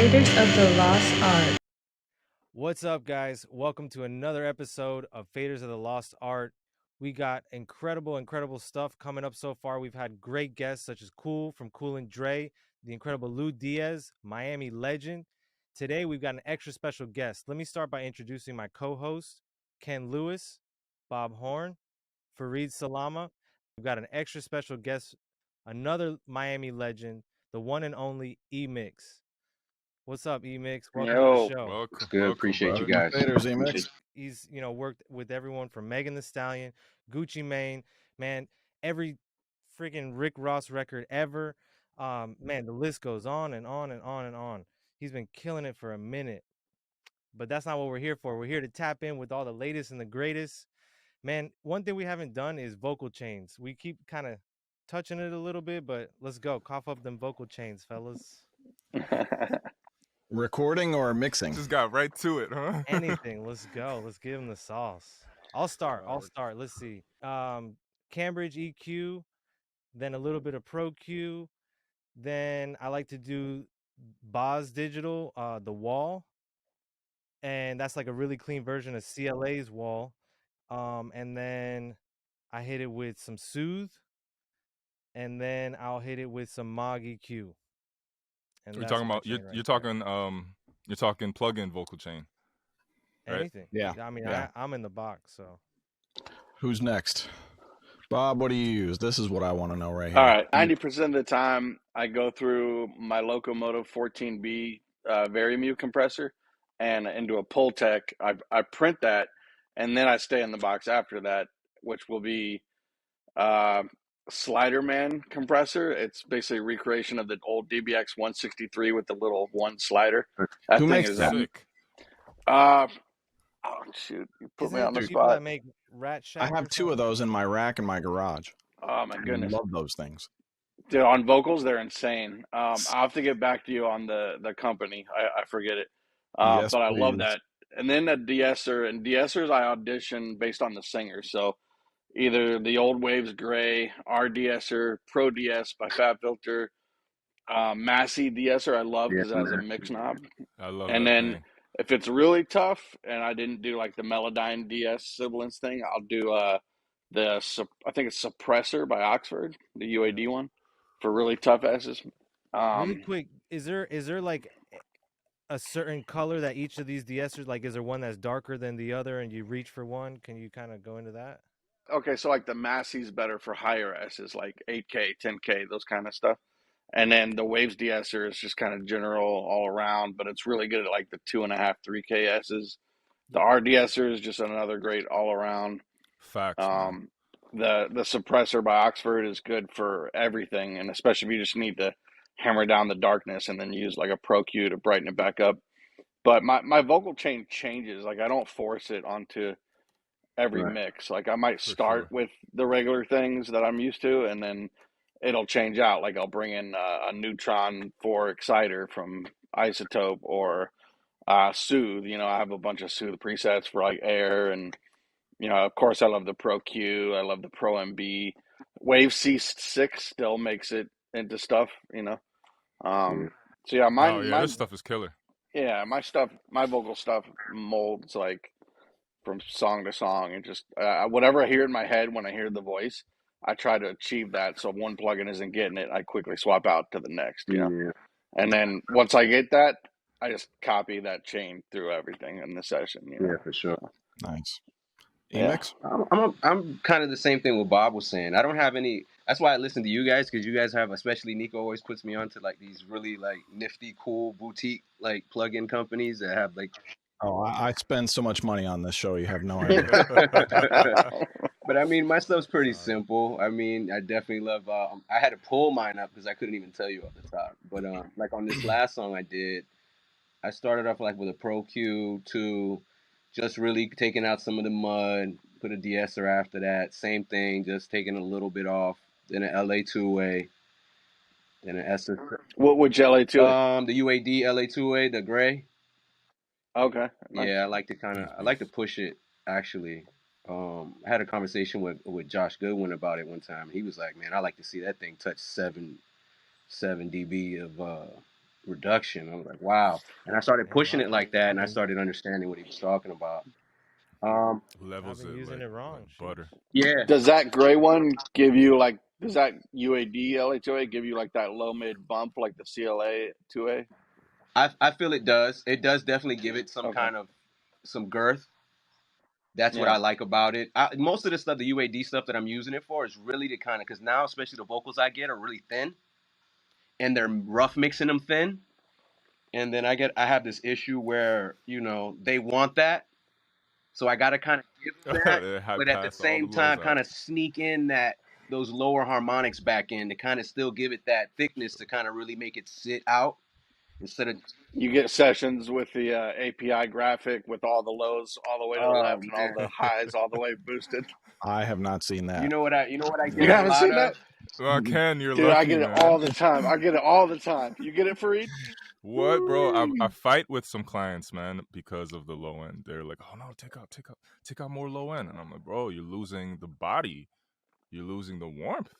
Faders of the Lost Art. What's up, guys? Welcome to another episode of Faders of the Lost Art. We got incredible stuff coming up so far. We've had great guests such as Cool from Cool and Dre, the incredible Lou Diaz, Miami legend. Today, we've got an extra special guest. Let me start by introducing my co-host, Ken Lewis, Bob Horn, Fareed Salamah. We've got an extra special guest, another Miami legend, the one and only Emix. What's up, Emix? Welcome to the show. Welcome. It's good. Appreciate you guys. He's worked with everyone from Megan Thee Stallion, Gucci Mane, man, every freaking Rick Ross record ever. Man, the list goes on and on and on and on. He's been killing it for a minute. But that's not what we're here for. We're here to tap in with all the latest and the greatest. Man, one thing we haven't done is vocal chains. We keep kind of touching it a little bit, but let's go. Cough up them vocal chains, fellas. Recording or mixing? Just got right to it, huh? Anything. Let's go. Let's give him the sauce. I'll start. Let's see. Cambridge EQ, then a little bit of Pro Q. Then I like to do Boz Digital, the Wall. And that's like a really clean version of CLA's Wall. And then I hit it with some Soothe. And then I'll hit it with some Mog EQ. And We're talking about you're talking plug-in vocal chain. Right? Anything. Yeah. I mean, yeah. I'm in the box, so. Who's next? Bob, what do you use? This is what I want to know right here. All right. 90% of the time, I go through my Locomotive 14B Varimute compressor and into a Pultec. I print that, and then I stay in the box after that, which will be Sliderman compressor. It's basically a recreation of the old DBX 163 with the little one slider. That Who thing makes is that? Sick. Oh shoot! You put Isn't me it on the the people spot. that make Rat Shack I have or two of those in my rack in my garage. Oh my goodness! I love those things. Dude, on vocals, they're insane. I'll have to get back to you on the company. I forget it. Yes, But I love please. that. And then the de-esser. And de-essers I audition based on the singer. So either the Old Waves Gray, our de-esser, Pro DS by Fat Filter, Massey de-esser I love because it has a mix knob. I love And that then thing. if it's really tough and I didn't do like the Melodyne DS sibilance thing, I'll do I think it's Suppressor by Oxford, the UAD one, for really tough S's. Really quick, is there like a certain color that each of these de-essers, like is there one that's darker than the other and you reach for one? Can you kind of go into that? Okay, so like the Massey's better for higher S's, like 8K, 10K, those kind of stuff. And then the Waves de-esser is just kind of general all around, but it's really good at like the 2.5, 3K S's. The R de-esser is just another great all around. Facts. The suppressor by Oxford is good for everything, and especially if you just need to hammer down the darkness and then use like a Pro Q to brighten it back up. But my vocal chain changes. Like I don't force it onto every mix. Like I might start with the regular things that I'm used to, and then it'll change out. Like I'll bring in a Neutron 4 exciter from Isotope or Soothe. You know, I have a bunch of Soothe presets for like air and. You know, of course, I love the Pro Q. I love the Pro MB. Wave C6 still makes it into stuff, you know. So yeah, this stuff is killer. Yeah, my vocal stuff molds like from song to song, and just whatever I hear in my head when I hear the voice, I try to achieve that. So if one plugin isn't getting it, I quickly swap out to the next, you know. Yeah. And then once I get that, I just copy that chain through everything in the session. You know? Yeah, for sure. Nice. Emix? Yeah. I'm kind of the same thing what Bob was saying. I don't have any. That's why I listen to you guys, because you guys have, especially Nico always puts me on to like these really like nifty, cool boutique like plug-in companies that have like. Oh, I spend so much money on this show, you have no idea. But I mean, my stuff's pretty simple. I mean, I definitely love. I had to pull mine up because I couldn't even tell you off the top. But like on this last song I did, I started off like with a Pro Q2. Just really taking out some of the mud, put a de-esser after that. Same thing, just taking a little bit off. Then an LA two-way. Then an Essence. What would LA two-way? The UAD LA two-way, the gray. Okay. Nice. Yeah, I like to push it actually. I had a conversation with Josh Goodwin about it one time. He was like, "Man, I like to see that thing touch 7 dB of reduction. I was like, wow. And I started Man, pushing wow. it like that, and I I've been, started understanding what he was talking about. I've Levels been it using it wrong. like butter. Yeah, Does that gray one give you like? Does that UAD LA2A give you like that low mid bump like the CLA 2A? I feel it does. It does definitely give it some Okay. kind of some girth. That's what Yeah. I like about it. Most of the stuff, the UAD stuff that I'm using it for, is really to kind of, because now, especially the vocals I get are really thin, and they're rough mixing them thin. And then I have this issue where they want that, so I got to kind of give them that, They had but at the passed all the same lows time, out. kind of sneak in those lower harmonics back in to kind of still give it that thickness to kind of really make it sit out instead of. You get sessions with the API graphic with all the lows all the way to the Oh left and all man, the highs all the way boosted. I have not seen that. you know what I You get a haven't lot seen of. that? Well, Ken, you're Dude, I lucky, get it all man. the time. I get it all the time. You get it, Fareed? What, bro? I Woo-wee. fight with some clients, man, because of the low end. They're like, "Oh no, take out more low end," and I'm like, "Bro, you're losing the body, you're losing the warmth."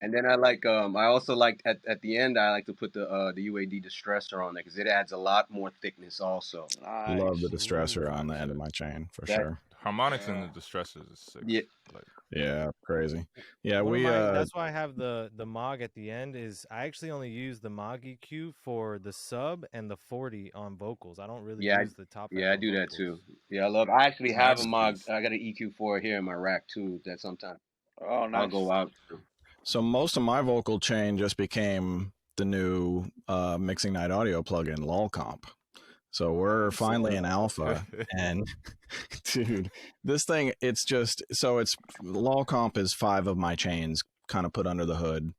And then I also like at the end I like to put the UAD distressor on there because it adds a lot more thickness also. Love the Nice. Ooh, distressor on the end of Shit. my chain for That sure. Harmonics and Yeah. the distressors is sick. yeah Like, Yeah, crazy. Yeah, one of we my that's why I have the Mog at the end. Is I actually only use the Mog EQ for the sub and the 40 on vocals. I don't really yeah use the top end I on do that vocals. too. Yeah, I actually have a mod. masterpiece. I got an EQ4 here in my rack too. That sometimes Oh, I'll nice. go out to. So most of my vocal chain just became the new Mixing Night Audio plugin, LOL Comp. So we're finally in alpha, and dude, this thing, it's just, so it's, LOL Comp is 5 of my chains kind of put under the hood.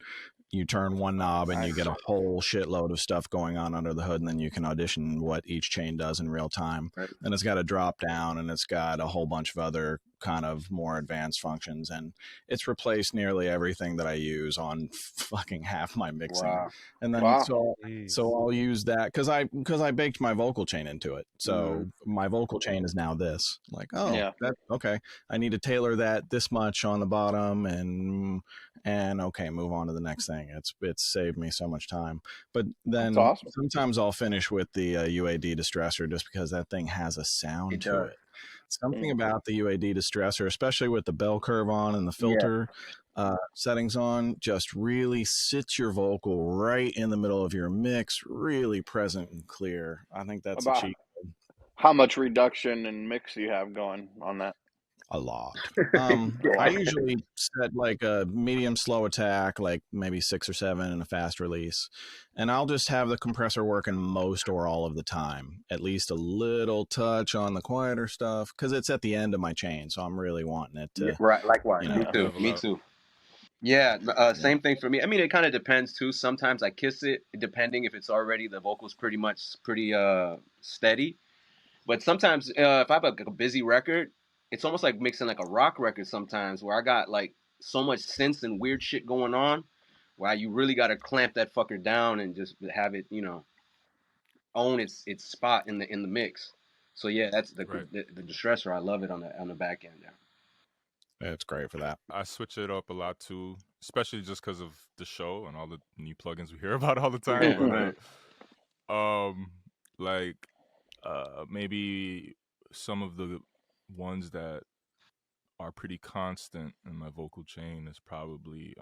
You turn one knob and you Nice. get a whole shitload of stuff going on under the hood, and then you can audition what each chain does in real time. Right. And it's got a drop down, and it's got a whole bunch of other kind of more advanced functions, and it's replaced nearly everything that I use on fucking half my mixing. Wow. And then Wow. so I'll use that because I baked my vocal chain into it. So Mm-hmm. my vocal chain is now this. Like, oh, Yeah. that okay. I need to tailor that this much on the bottom, and okay, move on to the next thing. It's saved me so much time. But then That's awesome. sometimes I'll finish with the UAD distressor just because that thing has a sound It to does. it. Something about the UAD distressor, especially with the bell curve on and the filter settings on, just really sits your vocal right in the middle of your mix, really present and clear. I think that's a About cheat. how much reduction and mix do you have going on that? A lot. A I lot. usually set like a medium slow attack, like maybe 6 or 7, and a fast release. And I'll just have the compressor working most or all of the time. At least a little touch on the quieter stuff because it's at the end of my chain. So I'm really wanting it to, Right. Likewise. you Me know, too. Level Me out. too. Yeah. Same thing for me. I mean, it kind of depends too. Sometimes I kiss it, depending if it's already the vocals pretty steady. But sometimes if I have a busy record, it's almost like mixing like a rock record sometimes where I got like so much synths and weird shit going on where you really got to clamp that fucker down and just have it, own its spot in the mix. So yeah, that's Right. the distressor. I love it on the back end there. it's great for that. I switch it up a lot too, especially just because of the show and all the new plugins we hear about all the time. Yeah, But right. like maybe some of the ones that are pretty constant in my vocal chain is probably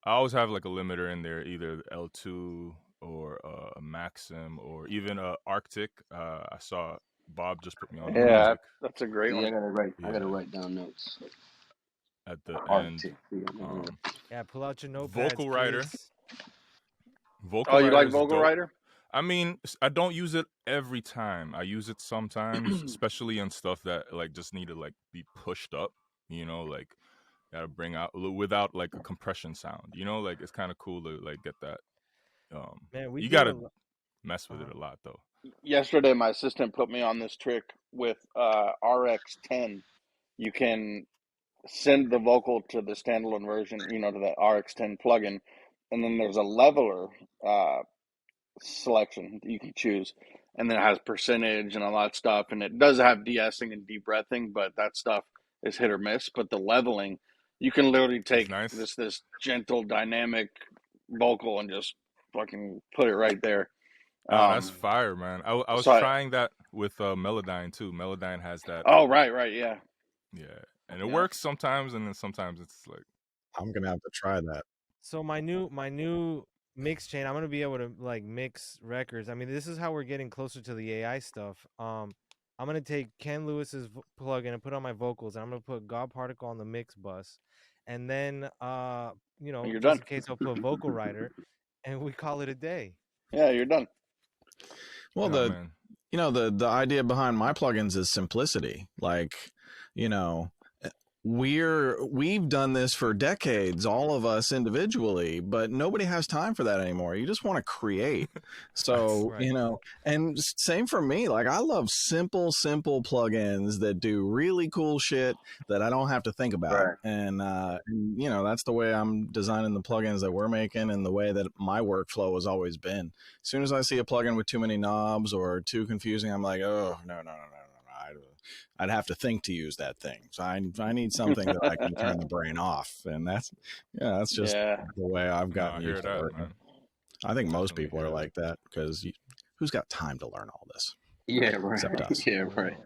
I always have like a limiter in there, either L2 or a Maxim or even a Arctic. I saw Bob just put me on Yeah, music. that's a great See, one. I gotta Yeah. write down notes. At the end. Arctic. See, I never wrote. Yeah, pull out your notepads, Vocal writer. kids. Vocal Oh, you writer like is Vocal dope. Writer? I mean, I don't use it every time. I use it sometimes, especially on stuff that like just need to like be pushed up. Like gotta bring out without like a compression sound. Like it's kind of cool to like get that. Man, we You do a gotta lot. mess with it a lot though. Yesterday, my assistant put me on this trick with RX10. You can send the vocal to the standalone version, to the RX10 plugin, and then there's a leveler selection that you can choose, and then it has percentage and all that stuff, and it does have de-essing and de-breathing, but that stuff is hit or miss. But the leveling, you can literally It's take nice. this gentle dynamic vocal and just fucking put it right there. Oh, that's fire, man. I was so trying that with Melodyne too. Melodyne has that. Oh, right, yeah. Yeah, and it works sometimes, and then sometimes it's like. I'm gonna have to try that. So my new mix chain, I'm gonna be able to like mix records. I mean, this is how we're getting closer to the AI stuff. I'm gonna take Ken Lewis's plugin and put on my vocals, and I'm gonna put God Particle on the mix bus, and then you know, You're just done. in case I'll put Vocal Writer, and we call it a day. Yeah, you're done. Well, man. You know, the idea behind my plugins is simplicity. Like, you know, we've done this for decades, all of us individually, but nobody has time for that anymore. You just want to create. So, Right. you know, and same for me. Like, I love simple plugins that do really cool shit that I don't have to think about. Right. And you know, that's the way I'm designing the plugins that we're making, and the way that my workflow has always been. As soon as I see a plugin with too many knobs or too confusing, I'm like, oh, no. I'd have to think to use that thing. So I need something that I can turn the brain off, and that's just the way I've gotten used to working. Man. I think most people are like that, because who's got time to learn all this? Yeah, right. Except us. Yeah, right.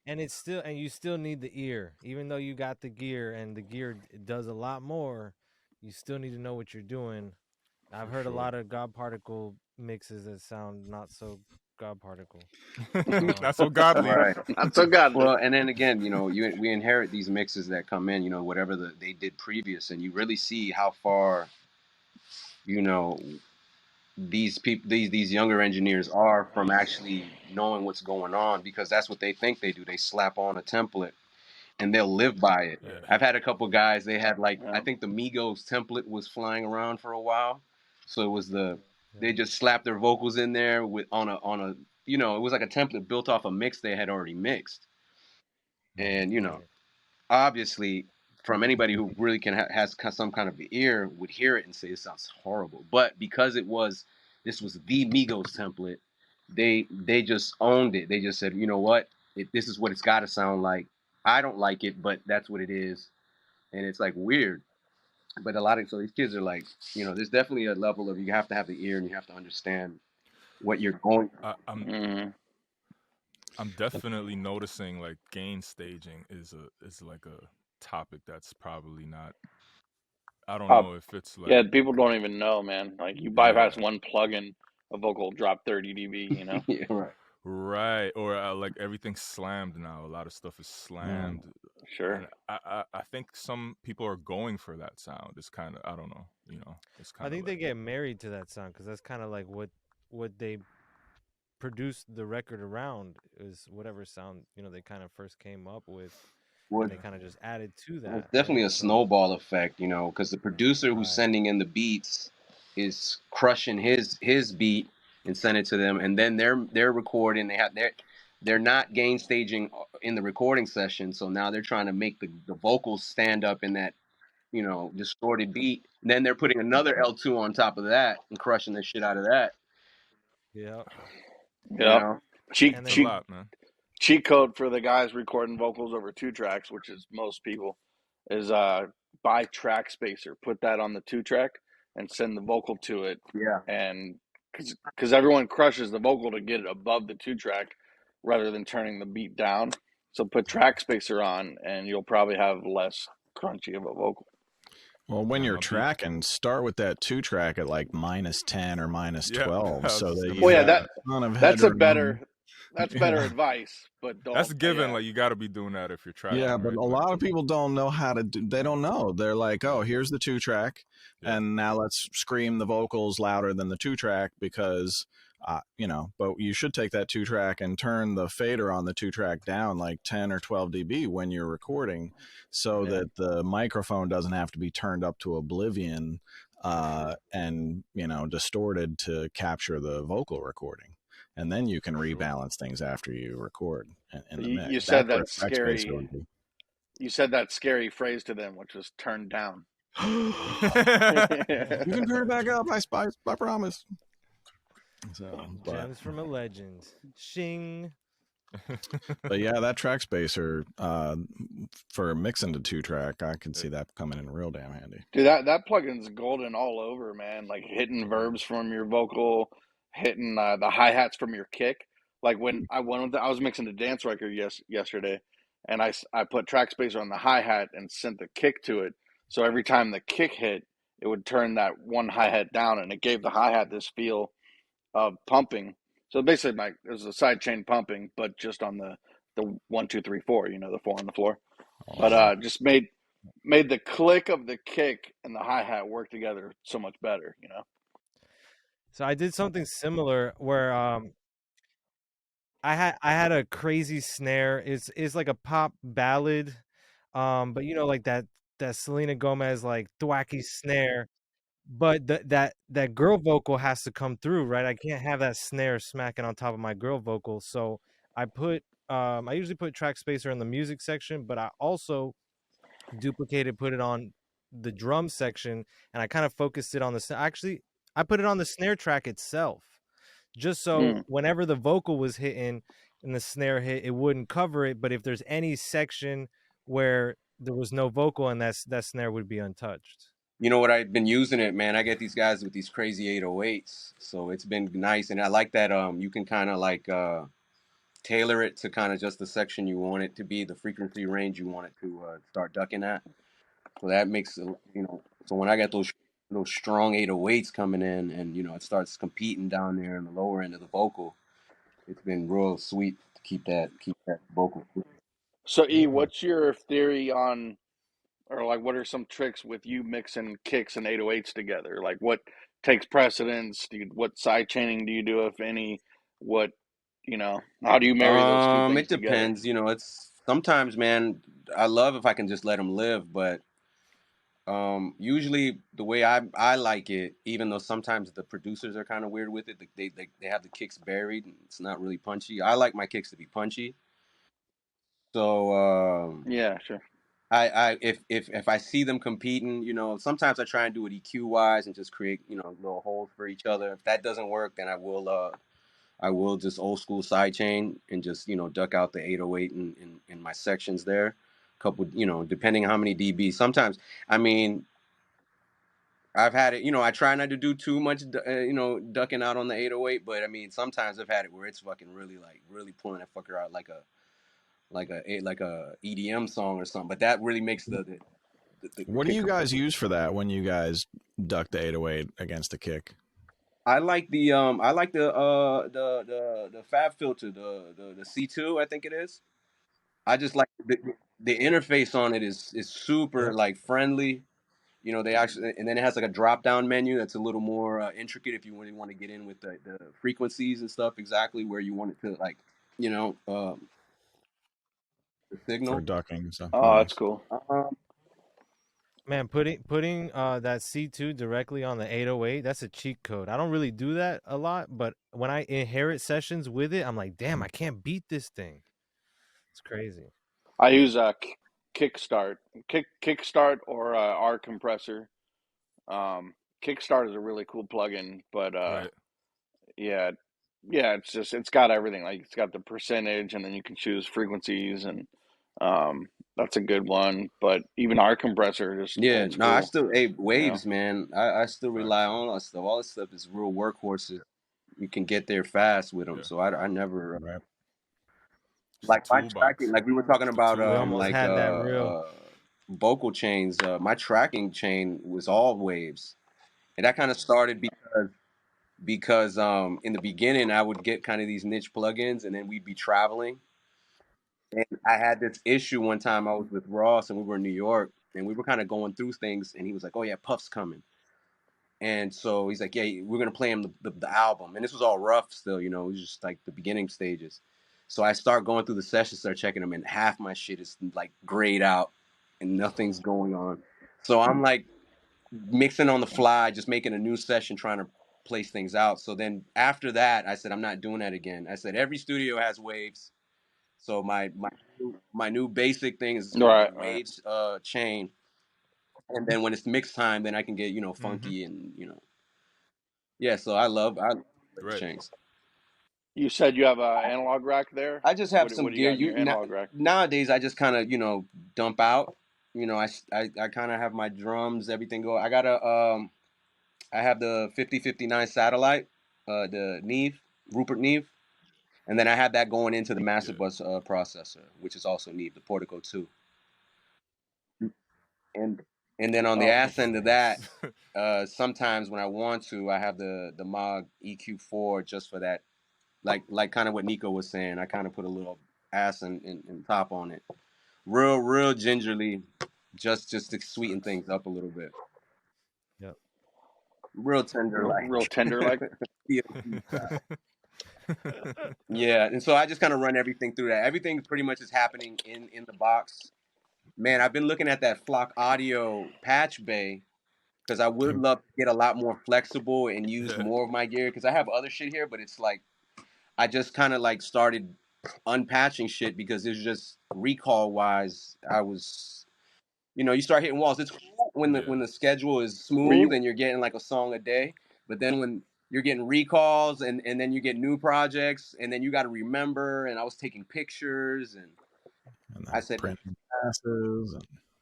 And you still need the ear, even though you got the gear, and the gear does a lot more. You still need to know what you're doing. I've heard a lot of God Particle mixes that sound not so God Particle. Not so godly. Right. Not so godly. Well, and then again, you know, we inherit these mixes that come in, you know, whatever they did previous, and you really see how far, you know, these younger engineers are from actually knowing what's going on, because that's what they think they do. They slap on a template and they'll live by it. Yeah. I've had a couple guys, they had like, I think the Migos template was flying around for a while. So it was they just slapped their vocals in there with on a, you know, it was like a template built off a mix they had already mixed. And, you know, obviously from anybody who really has some kind of ear would hear it and say it sounds horrible. But because this was the Migos template, they just owned it. They just said, you know what, this is what it's got to sound like. I don't like it, but that's what it is. And it's like weird. But so these kids are like, you know, there's definitely a level of, you have to have the ear and you have to understand what you're going. I'm definitely noticing like gain staging is like a topic that's probably not. I don't know if it's like. Yeah, people don't even know, man. Like, you bypass one plugin, a vocal will drop 30 dB. You know. Yeah, right. Right, or like everything's slammed now. A lot of stuff is slammed. Sure. And I think some people are going for that sound. It's kind of, I don't know, you know. It's kind. I think they get married to that sound, because that's kind of like what they produced the record around, is whatever sound, you know, they kind of first came up with. And they kind of just added to that. It's definitely a snowball effect, you know, because the producer who's sending in the beats is crushing his beat and send it to them, and then they're recording. They're not gain staging in the recording session, so now they're trying to make the vocals stand up in that, you know, distorted beat. And then they're putting another L2 on top of that and crushing the shit out of that. Yeah. Yeah. Cheat code for the guys recording vocals over 2 tracks, which is most people, is buy track spacer. Put that on the 2-track and send the vocal to it. Yeah. And because everyone crushes the vocal to get it above the 2-track rather than turning the beat down. So put track spacer on, and you'll probably have less crunchy of a vocal. Well, when you're tracking, start with that 2-track at like -10 or -12, so that you that's better advice, but don't. That's given. Like, you got to be doing that if you're tracking. Yeah, but a lot of people don't know how to do. They don't know. They're like, oh, here's the 2-track, and now let's scream the vocals louder than the 2-track, because you know. But you should take that 2-track and turn the fader on the 2-track down like 10 or 12 dB when you're recording, so that the microphone doesn't have to be turned up to oblivion and, you know, distorted to capture the vocal recording. And then you can rebalance things after you record in the mix. You said that scary. You said that scary phrase to them, which was "turned down." You can turn it back up. I promise. So, Gems from a legend. Shing. But yeah, that track spacer for mixing to 2-track, I can see that coming in real damn handy. Dude, that plugin's golden all over, man. Like hitting verbs from your vocal, hitting the hi hats from your kick. Like when I went with I was mixing the dance record yesterday, and I put track spacer on the hi hat and sent the kick to it. So every time the kick hit, it would turn that one hi hat down, and it gave the hi hat this feel of pumping. So basically, like there's a side chain pumping, but just on the 1 2 3 4, the four on the floor. But just made the click of the kick and the hi hat work together so much better. So I did something similar where I had a crazy snare. It's like a pop ballad, but like that Selena Gomez like thwacky snare. But that girl vocal has to come through, right? I can't have that snare smacking on top of my girl vocal. So I usually put track spacer in the music section, but I also put it on the drum section, and I kind of focused it on actually I put it on the snare track itself, just so Mm. whenever the vocal was hitting and the snare hit, it wouldn't cover it. But if there's any section where there was no vocal, and that snare would be untouched. You know what, I've been using it, man. I get these guys with these crazy 808s, so it's been nice, and I like that. You can kind of like tailor it to kind of just the section you want it to be, the frequency range you want it to start ducking at. So that makes So when I get those strong 808s coming in, and it starts competing down there in the lower end of the vocal, it's been real sweet to keep that vocal. So Mm. what's your theory on, or like, what are some tricks with you mixing kicks and 808s together? Like, what takes precedence? What side chaining do you do, if any? What, how do you marry those two It things together? depends. It's sometimes, man. I love if I can just let them live, but usually the way I like it, even though sometimes the producers are kind of weird with it, they have the kicks buried and it's not really punchy. I like my kicks to be punchy. So Yeah, sure. if I see them competing, sometimes I try and do it EQ wise and just create little holes for each other. If that doesn't work, then I will just old school sidechain and just duck out the 808 in my sections there. Couple, depending on how many dB. Sometimes, I mean, I've had it. I try not to do too much, ducking out on the 808. But I mean, sometimes I've had it where it's fucking really like really pulling that fucker out like a EDM song or something. But that really makes the What do kick. you guys use for that when you guys duck the 808 against the kick? I like the Fab filter, the C2, I think it is. I just like the interface on it is super Yep. like friendly. They actually, and then it has like a drop down menu that's a little more intricate if you really want to get in with the frequencies and stuff, exactly where you want it to, like, the For signal. ducking, so Oh, that's nice. cool. Um, Man, putting that C2 directly on the 808, that's a cheat code. I don't really do that a lot, but when I inherit sessions with it, I'm like, damn, I can't beat this thing. It's crazy. I use Kickstart, Kickstart or R compressor. Kickstart is a really cool plugin, but Right. yeah, yeah, it's got everything. Like it's got the percentage, and then you can choose frequencies, and that's a good one. But even our compressor just yeah, holds no, I cool. still, hey, You know, waves, man. I still rely Facts. on all that stuff. All that stuff is real workhorses. You can get there fast with them. Yeah. So I never Right. It's a like my tracking. toolbox. Like we were talking It's the about, We tool. almost like had that real. vocal chains. My tracking chain was all waves, and that kind of started because in the beginning I would get kind of these niche plugins, and then we'd be traveling. And I had this issue one time. I was with Ross, and we were in New York, and we were kind of going through things, and he was like, "Oh yeah, Puff's coming." And so he's like, "Yeah, we're gonna play him the album." And this was all rough still, it was just like the beginning stages. So I start going through the sessions, start checking them, and half my shit is like grayed out, and nothing's going on. So I'm like mixing on the fly, just making a new session, trying to place things out. So then after that, I said, I'm not doing that again. I said every studio has waves. So my new basic thing is going to be right, a right. waves chain, and then when it's mix time, then I can get Mm-hmm. funky and yeah. So I love waves Right. chains. You said you have an analog rack there. I just have What some do you gear. got in your analog rack? Nowadays, I just kind of dump out. I kind of have my drums, everything go. I have the 5059 satellite, the Neve, Rupert Neve, and then I have that going into the master bus processor, which is also Neve, the Portico 2. And then on the ass end of that, sometimes when I want to, I have the Mog EQ4 just for that, like kind of what Nico was saying. I kind of put a little ass and top on it, real gingerly, just to sweeten things up a little bit. Yep. Real tender, real tender like. Yeah, and so I just kind of run everything through that. Everything pretty much is happening in the box. Man, I've been looking at that Flock Audio patch bay because I would love to get a lot more flexible and use more of my gear because I have other shit here, but it's like I just kind of like started unpatching shit because it's just recall wise. I was, you start hitting walls. It's cool when the schedule is smooth and you're getting like a song a day, but then when you're getting recalls and then you get new projects and then you got to remember. And I was taking pictures and I said, printing passes.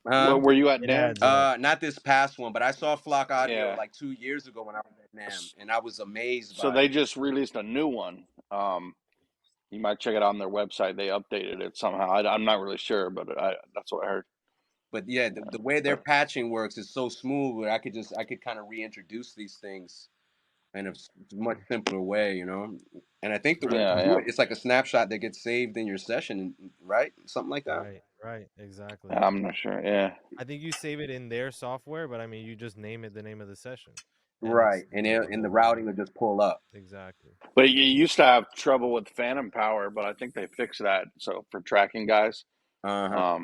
Where you at, Dan? Not this past one, but I saw Flock Audio like 2 years ago when I was at NAMM, and I was amazed. So they just released a new one. You might check it out on their website. They updated it somehow. I'm not really sure, but that's what I heard. But yeah, the way their patching works is so smooth where I could kind of reintroduce these things in a much simpler way, And I think the way you do it, it's like a snapshot that gets saved in your session, right? Something like that. Right, exactly. I'm not sure. Yeah. I think you save it in their software, but I mean, you just name it the name of the session. Right, and the routing will just pull up. Exactly. But you used to have trouble with phantom power, but I think they fixed that. So for tracking guys, now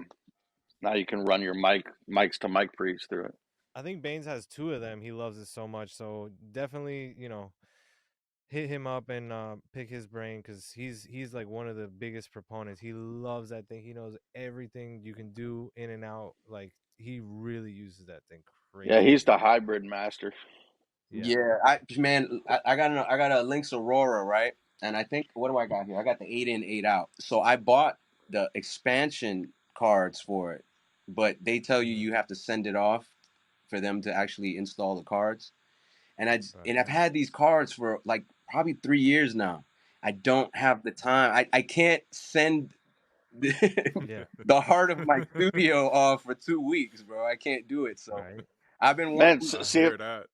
you can run your mics to mic pre's through it. I think Baines has 2 of them. He loves it so much. So definitely, hit him up and pick his brain because he's like one of the biggest proponents. He loves that thing. He knows everything you can do in and out. Like he really uses that thing crazy. Yeah, he's the hybrid master. Yeah, I got a Lynx Aurora, right? And I think, what do I got here? I got the 8 in, 8 out. So I bought the expansion cards for it, but they tell you have to send it off for them to actually install the cards. And I've had these cards for like probably 3 years now. I don't have the time. I can't send the heart of my studio off for 2 weeks, bro. I can't do it. So I've been wanting to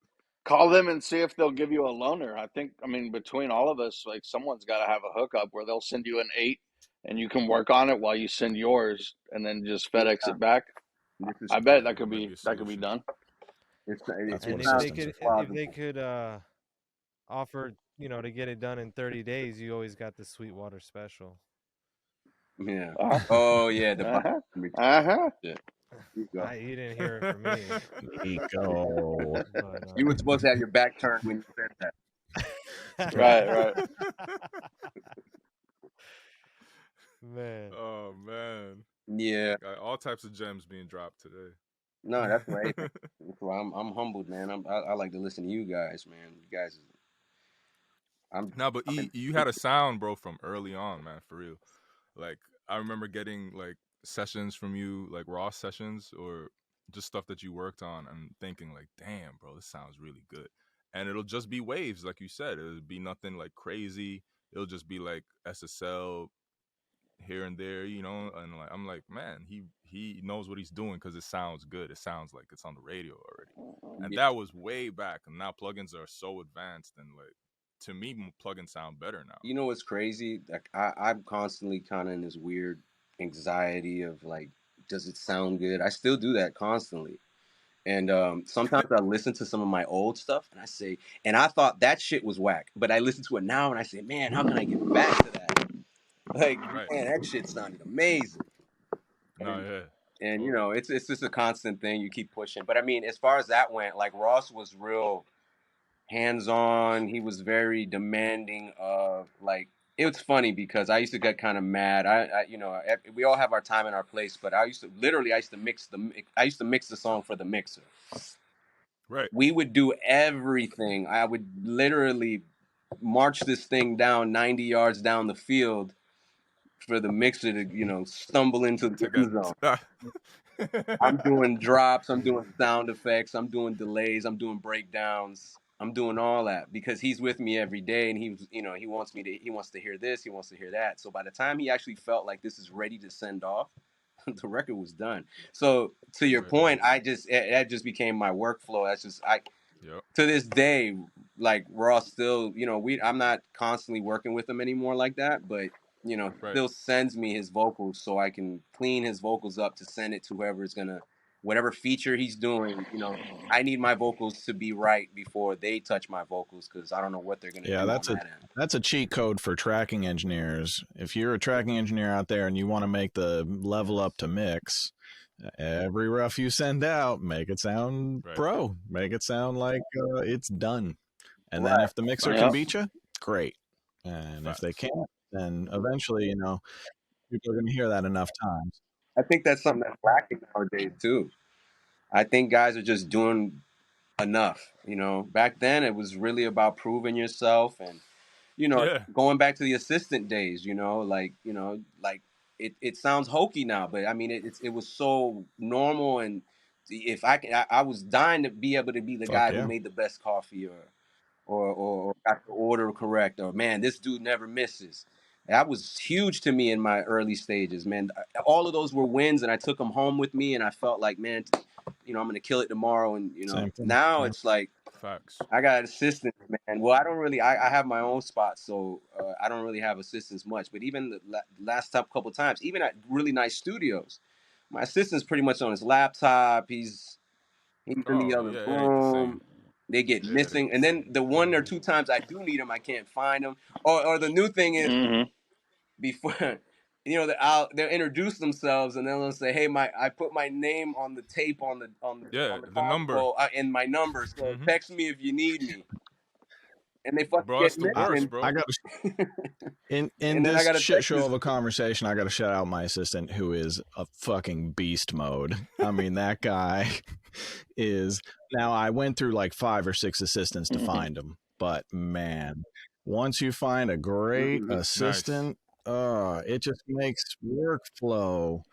call them and see if they'll give you a loaner. I mean, between all of us, like someone's got to have a hookup where they'll send you an 8 and you can work on it while you send yours and then just FedEx it back. I bet that could be done. And if they could offer, to get it done in 30 days, you always got the Sweetwater special. Yeah. Oh yeah. Yeah. You didn't hear it from me. Nico. You were supposed to have your back turned when you said that. Right. Man. Oh man. Yeah. Got all types of gems being dropped today. No, that's right. I'm humbled, man. I like to listen to you guys, man. You guys. You had a sound, bro, from early on, man. For real. Like I remember getting like sessions from you, like raw sessions or just stuff that you worked on, and thinking like, damn, bro, this sounds really good. And it'll just be waves, like you said. It'll be nothing like crazy. It'll just be like SSL here and there, and like I'm like, man, he knows what he's doing because it sounds good. It sounds like it's on the radio already. And that was way back. And now plugins are so advanced, and like to me, plugins sound better now. You know what's crazy? Like I'm constantly kind of in this weird anxiety of like, does it sound good? I still do that constantly. And sometimes I listen to some of my old stuff and I say, and I thought that shit was whack, but I listen to it now and I say, man, how can I get back to that? Like, man, that shit sounded amazing. And it's just a constant thing. You keep pushing. But I mean, as far as that went, like Ross was real hands-on. He was very demanding of like. It was funny because I used to get kind of mad. We all have our time and our place, but I used to mix the song for the mixer. Right. We would do everything. I would literally march this thing down 90 yards down the field for the mixer to, stumble into the end zone. I'm doing drops, I'm doing sound effects, I'm doing delays, I'm doing breakdowns, I'm doing all that because he's with me every day, and he wants to hear this, he wants to hear that. So by the time he actually felt like this is ready to send off, the record was done. So to your point, that just became my workflow. That's just Yep. to this day, like we're all still, I'm not constantly working with him anymore like that, but Right. still sends me his vocals so I can clean his vocals up to send it to whoever's gonna, whatever feature he's doing. I need my vocals to be right before they touch my vocals because I don't know what they're gonna do on that end. That's a cheat code for tracking engineers. If you're a tracking engineer out there and you want to make the level up to mix, every rough you send out, make it sound pro, make it sound like it's done. And then if the mixer can beat you, great. And if they can't, then eventually, people are going to hear that enough times. I think that's something that's lacking nowadays too. I think guys are just doing enough. Back then it was really about proving yourself and going back to the assistant days. Like it sounds hokey now, but I mean it was so normal. And if I was dying to be able to be the guy who made the best coffee or got the order correct, or man, this dude never misses. That was huge to me in my early stages, man. All of those were wins, and I took them home with me, and I felt like, man, I'm gonna kill it tomorrow. And now it's like I got assistants, man. Well, I don't really. I have my own spot, so I don't really have assistants much. But even the last couple times, even at really nice studios, my assistant's pretty much on his laptop. He's in the other room. They get missing, and then the one or two times I do need them, I can't find them. Or the new thing is before they'll introduce themselves and then they'll say, "Hey, I put my name on the tape on the number and my number, so text me if you need me." And they fucking get missing. Bro. I got in this shit show of a conversation, I got to shout out my assistant who is a fucking beast mode. I mean, that guy is. Now I went through like 5 or 6 assistants to find him, but man, once you find a great assistant, it just makes workflow.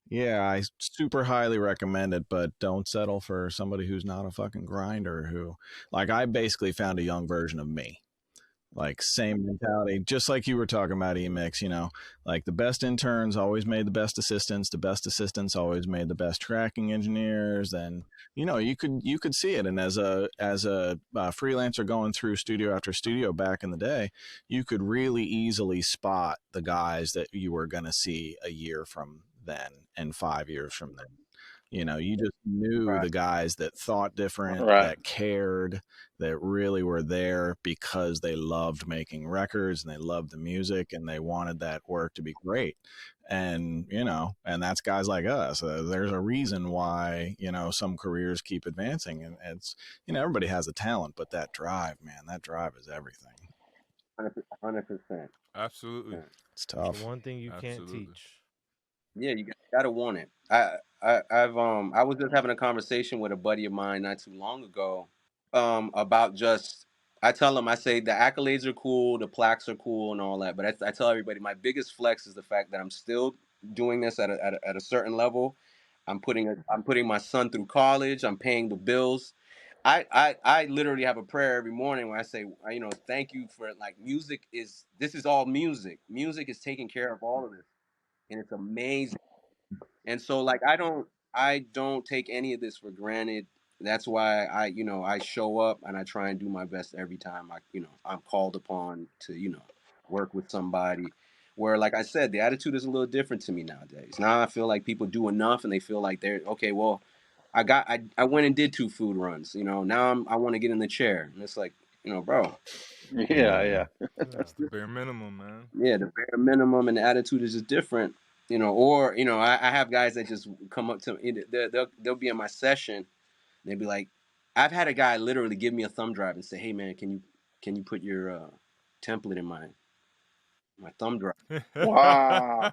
Yeah, I super highly recommend it, but don't settle for somebody who's not a fucking grinder. Who, like, I basically found a young version of me. Like, same mentality, just like you were talking about, Emix. Like the best interns always made the best assistants. The best assistants always made the best tracking engineers. And you could see it. And as a freelancer going through studio after studio back in the day, you could really easily spot the guys that you were going to see a year from then and 5 years from then. You just knew the guys that thought different, that cared, that really were there because they loved making records and they loved the music and they wanted that work to be great. And, and that's guys like us. There's a reason why, some careers keep advancing, and it's, everybody has a talent, but that drive, man, that drive is everything. 100%. Absolutely. It's tough. The one thing you can't teach. Yeah, you gotta want it. I was just having a conversation with a buddy of mine not too long ago, about just. I tell him, I say the accolades are cool, the plaques are cool, and all that. But I tell everybody, my biggest flex is the fact that I'm still doing this at a certain level. I'm putting my son through college. I'm paying the bills. I literally have a prayer every morning where I say, thank you for, like, this is all music. Music is taking care of all of this, and it's amazing. And so, like, I don't take any of this for granted. That's why I show up and I try and do my best every time I'm called upon to, work with somebody. Where, like I said, the attitude is a little different to me nowadays. Now I feel like people do enough and they feel like they're okay. Well, I went and did 2 food runs. Now I want to get in the chair, and it's like, bro. Yeah. That's the bare minimum, man. Yeah, the bare minimum, and the attitude is just different. Or I have guys that just come up to me. They'll be in my session. And they'll be like, I've had a guy literally give me a thumb drive and say, "Hey man, can you put your template in my thumb drive?" Wow.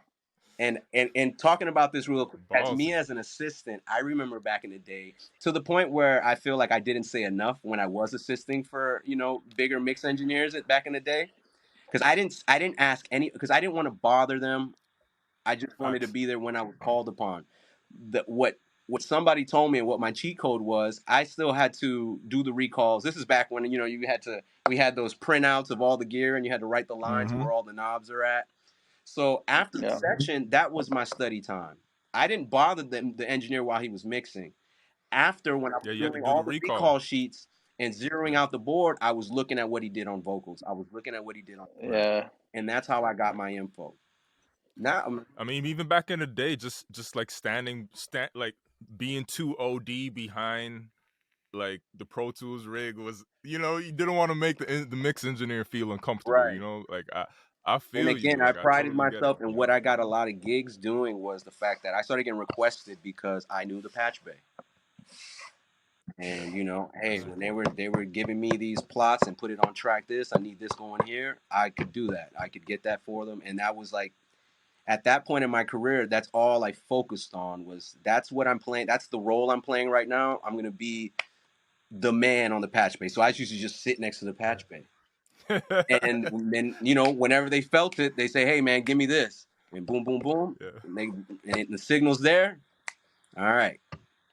And talking about this real quick, as me Ballsy. as an assistant, I remember back in the day, to the point where I feel like I didn't say enough when I was assisting for, bigger mix engineers back in the day, because I didn't ask any, because I didn't want to bother them. I just wanted to Facts. be there when I was called upon. What somebody told me and what my cheat code was, I still had to do the recalls. This is back when we had those printouts of all the gear and you had to write the lines Mm-hmm. where all the knobs are at. So after the Yeah. session, that was my study time. I didn't bother the engineer while he was mixing. After, when I was Yeah, you had to doing do the all the recall. recall sheets and zeroing Yeah. out the board, I was looking at what he did on vocals. I was looking at what he did on drums. Yeah. And that's how I got my info. Now, I mean, even back in the day, just like like being too OD behind like the Pro Tools rig was, you didn't want to make the mix engineer feel uncomfortable. right. Like I And feel you. again, I Like I prided totally get it. myself, and what I got a lot of gigs doing was the fact that I started getting requested because I knew the patch bay. And hey, That's when important. they were giving me these plots and put it on track this, I need this going here, I could do that. I could get that for them, and that was like, at that point in my career, that's all I focused on, was that's what I'm playing. That's the role I'm playing right now. I'm gonna be the man on the patch bay. So I used to just sit next to the patch bay. And then, whenever they felt it, they say, "Hey, man, give me this," and boom, boom, boom, Yeah. and the signal's there. All right,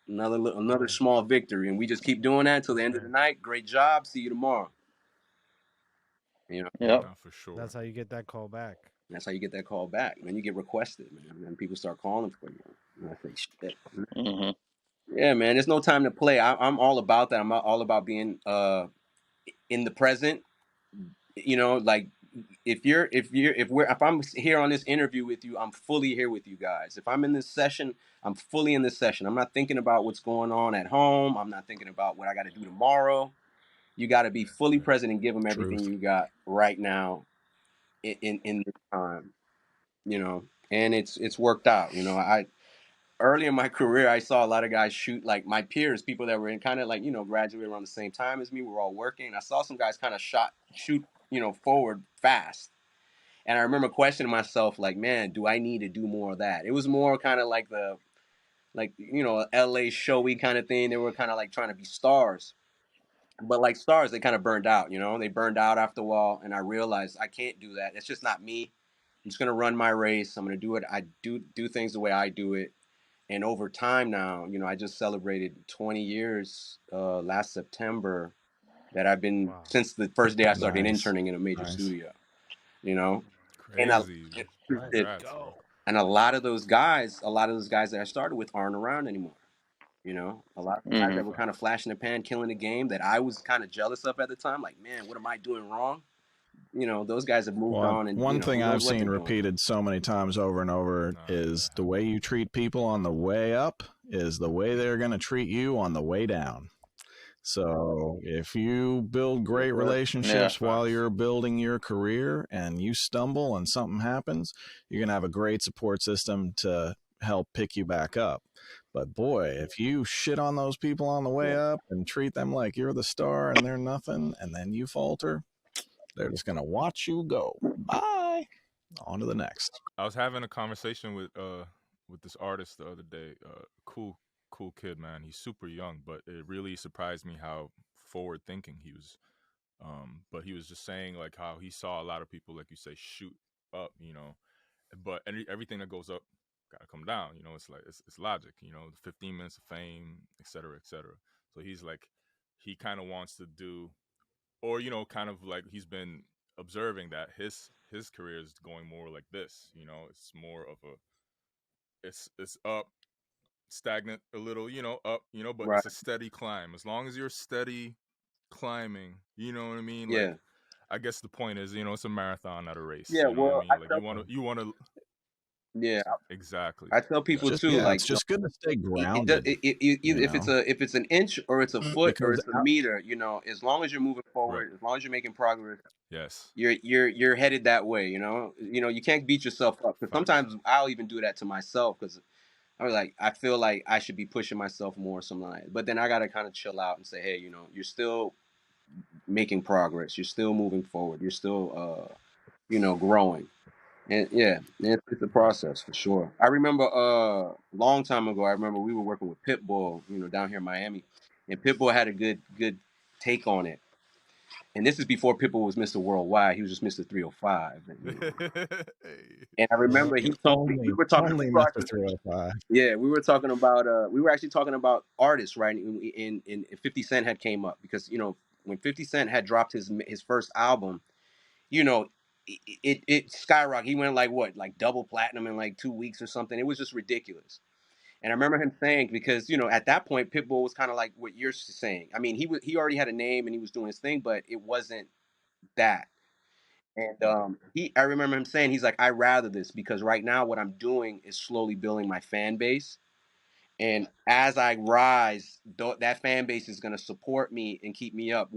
another small victory, and we just keep doing that until the end of the night. Great job. See you tomorrow. Yep. Nah, for sure. That's how you get that call back. That's how you get that call back. Then you get requested, man, and people start calling for you. And I say, shit. Hmm. Yeah, man, there's no time to play. I'm all about that. I'm all about being in the present. Like, if I'm here on this interview with you, I'm fully here with you guys. If I'm in this session, I'm fully in this session. I'm not thinking about what's going on at home. I'm not thinking about what I got to do tomorrow. You got to be fully present and give them everything Truth. you got right now in this time. And it's worked out. I Early in my career, I saw a lot of guys shoot, like my peers, people that were in kind of like, graduated around the same time as me. We were all working. I saw some guys kind of shoot, forward fast. And I remember questioning myself, like, man, do I need to do more of that? It was more kind of like LA showy kind of thing. They were kind of like trying to be stars. But like stars, they kind of burned out, they burned out after a while. And I realized I can't do that. It's just not me. I'm just going to run my race. I'm going to do it. I do things the way I do it. And over time now, I just celebrated 20 years last September that I've been, since the first day I started Nice. interning in a major studio, and Crazy. it, Congrats, bro. and a lot of those guys that I started with aren't around anymore. A lot of guys Hmm. that were kind of flash in the pan, killing the game, that I was kind of jealous of at the time. Like, man, what am I doing wrong? Those guys have moved Well, on, and one who thing knows I've what seen they're doing. repeated so many times over and over Nah, is the yeah. way you treat people on the way up is the way they're going to treat you on the way down. So if you build great relationships Yeah. while you're building your career and you stumble and something happens, you're going to have a great support system to help pick you back up. But boy, if you shit on those people on the way up and treat them like you're the star and they're nothing, and then you falter, they're just going to watch you go. Bye. On to the next. I was having a conversation with this artist the other day. Cool kid, man. He's super young, but it really surprised me how forward thinking he was. But he was just saying like how he saw a lot of people, like you say, shoot up, but everything that goes up gotta come down. It's like it's logic. 15 minutes of fame, et cetera, et cetera. So he's like, he kind of wants to do, or kind of like he's been observing that his career is going more like this. It's more of a, it's up, stagnant a little, up, but Right. it's a steady climb. As long as you're steady climbing, you know what I mean? Yeah. Like, I guess the point is, it's a marathon, not a race. Yeah. You know what I Well, mean? Like you want to yeah. exactly. I tell people Exactly. too, It's like, just good to stay it, grounded. either if it's an inch or it's a foot or Because it's a meter, as long as you're moving forward, Right. as long as you're making progress, Yes. you're headed that way. You can't beat yourself up, because Facts. sometimes I'll even do that to myself, because I feel like I should be pushing myself more, or something like that. But then I gotta kind of chill out and say, hey, you're still making progress, you're still moving forward, you're still growing. And yeah, it's a process for sure. I remember long time ago. I remember we were working with Pitbull, down here in Miami, and Pitbull had a good take on it. And this is before Pitbull was Mr. Worldwide. He was just Mr. 305. And I Yeah. remember he told me we were talking. Only We were Mr. actually, 305. yeah, we were talking about. We were actually talking about artists, right? And 50 Cent had came up because when 50 Cent had dropped his first album, you know, it skyrocketed. He went like what, like double platinum in like 2 weeks or something. It was just ridiculous. And I remember him saying, because at that point Pitbull was kind of like what you're saying. I mean, he already had a name and he was doing his thing, but it wasn't that. And I remember him saying, he's like, I rather this because right now what I'm doing is slowly building my fan base. And as I rise, that fan base is going to support me and keep me up.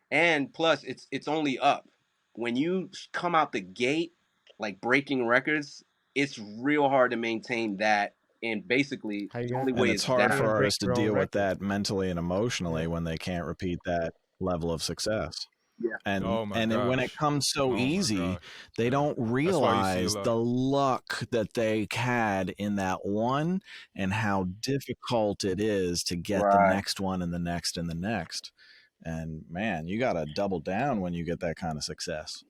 And plus, it's only up. When you come out the gate, like breaking records, it's real hard to maintain that. And basically, How you the gonna only And way it's is hard how you down. gonna for break artists to your own deal with record? that mentally and emotionally Yeah. when they can't repeat that level of success. Yeah. And Oh my when it gosh. comes so Oh my easy, gosh. they Yeah. don't That's why you see a realize lot. the luck that they had in that one and how difficult it is to get the Right. next one and the next and the next. And man, you got to double down when you get that kind of success.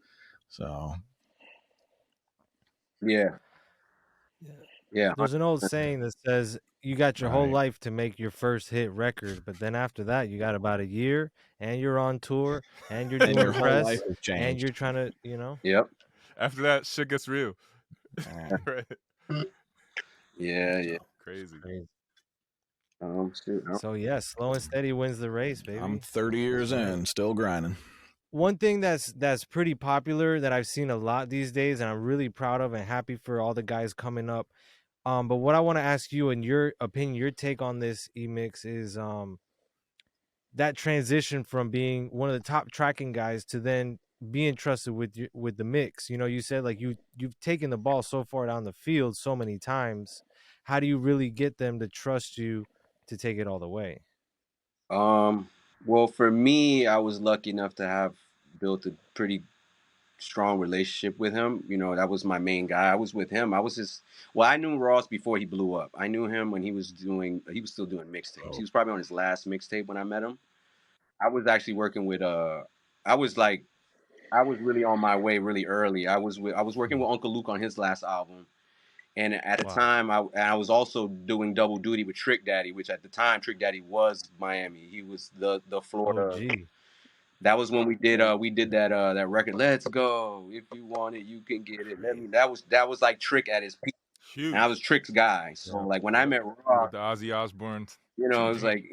So, Yeah. Yeah. Yeah. There's an old saying that says you got your whole right. life to make your first hit record, but then after that you got about a year and you're on tour and you're And your doing whole life press has and you're changed. trying to. Yep. After that, shit gets real. Yeah. Right. Yeah. Yeah. Crazy. Crazy. Shoot. So yeah, slow and steady wins the race, I'm baby. 30 years That's right. in, still grinding. One thing that's pretty popular that I've seen a lot these days, and I'm really proud of and happy for all the guys coming up. But what I want to ask you, in your opinion, your take on this, Emix, is that transition from being one of the top tracking guys to then being trusted with the mix. You said like you've taken the ball so far down the field so many times. How do you really get them to trust you to take it all the way? Well, for me, I was lucky enough to have built a pretty strong relationship with him. That was my main guy. I was with him. I was his. Well, I knew Ross before he blew up. I knew him when he was still doing mixtapes. He was probably on his last mixtape when I met him. I was actually working with I was like, I was really on my way really early. I was working with Uncle Luke on his last album. And at the Wow. time, I was also doing double duty with Trick Daddy, which at the time Trick Daddy was Miami. He was the Florida. OG. That was when we did that record. Let's go. If you want it, you can get it. Let Crazy. me. That was like Trick at his peak, and I Huge. was Trick's guy. So Yep. like when I Yep. met With Ross, the Ozzy Osbourne. it was like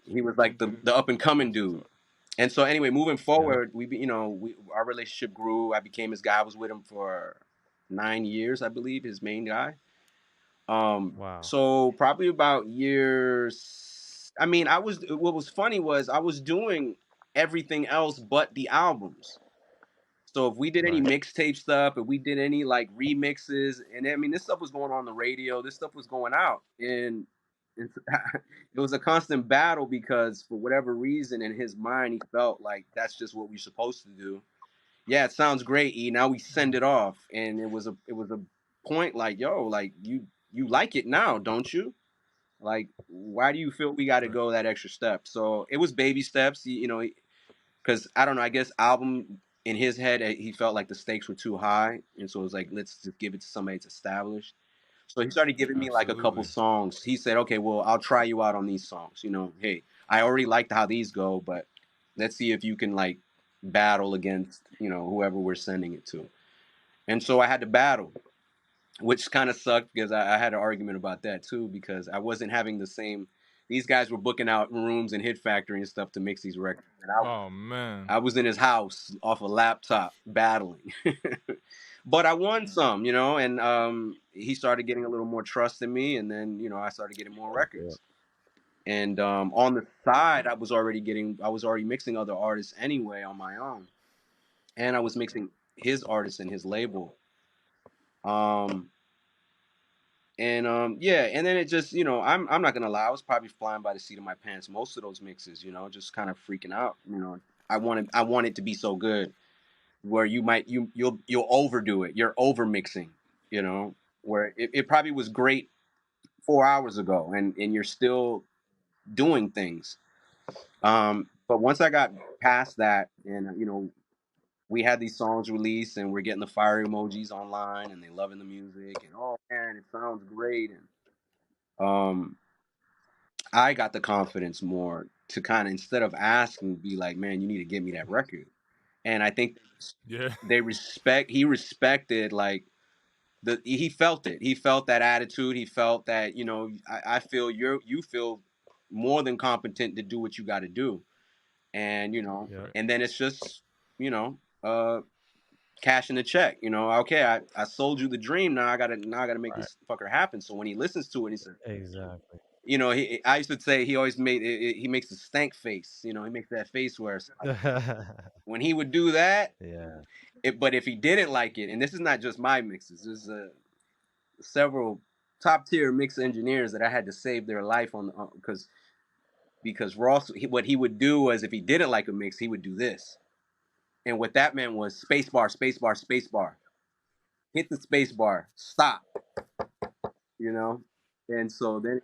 he was like the up and coming dude. And so anyway, moving Yep. forward, our relationship grew. I became his guy. I was with him for 9 years, I believe, his main guy. Wow. So probably about years. I mean, what was funny was I was doing everything else but the albums. So if we did any Right. mixtape stuff, if we did any like remixes, and I mean, this stuff was going on the radio, this stuff was going out, and it was a constant battle because for whatever reason in his mind he felt like that's just what we're supposed to do. Yeah, it sounds great, E. Now we send it off, and it was a point like, yo, like you like it now, don't you? Like, why do you feel we got to Right. go that extra step? So it was baby steps, because I don't know. I guess album in his head, he felt like the stakes were too high, and so it was like, let's just give it to somebody that's established. So he started giving me like a couple Absolutely. songs. He said, okay, well, I'll try you out on these songs. Hey, I already liked how these go, but let's see if you can like battle against whoever we're sending it to. And so I had to battle, which kind of sucked because I had an argument about that too because I wasn't having the same. These guys were booking out rooms and Hit Factory and stuff to mix these records, and Oh man. I was in his house off a laptop battling. But I won some, and he started getting a little more trust in me, and then I started getting more Yeah. records. And on the side, I was already mixing other artists anyway on my own, and I was mixing his artists and his label. Um, and yeah, and then it just, I'm not gonna lie, I was probably flying by the seat of my pants most of those mixes, just kind of freaking out. I wanted to be so good. where you'll overdo it. You're over mixing, you know, where it probably was great 4 hours ago, and you're still doing things. But once I got past that, and we had these songs released, and we're getting the fire emojis online, and they loving the music, and oh man, it sounds great, and I got the confidence more to kind of, instead of asking, be like, man, you need to get me that record. And I think Yeah. he respected, like, he felt it. He felt that attitude. He felt that, I feel you feel more than competent to do what you got to do. And, Yep. and then it's just, cashing the check, okay, I sold you the dream. Now I gotta make Right. this fucker happen. So when he listens to it, he said, Exactly. I used to say he always he makes a stank face. He makes that face where it's like, when he would do that. Yeah. But if he didn't like it, and this is not just my mixes, there's several top tier mix engineers that I had to save their life on, because Ross, what he would do was, if he didn't like a mix, he would do this, and what that meant was space bar, space bar, space bar, hit the space bar, stop, you know, and so then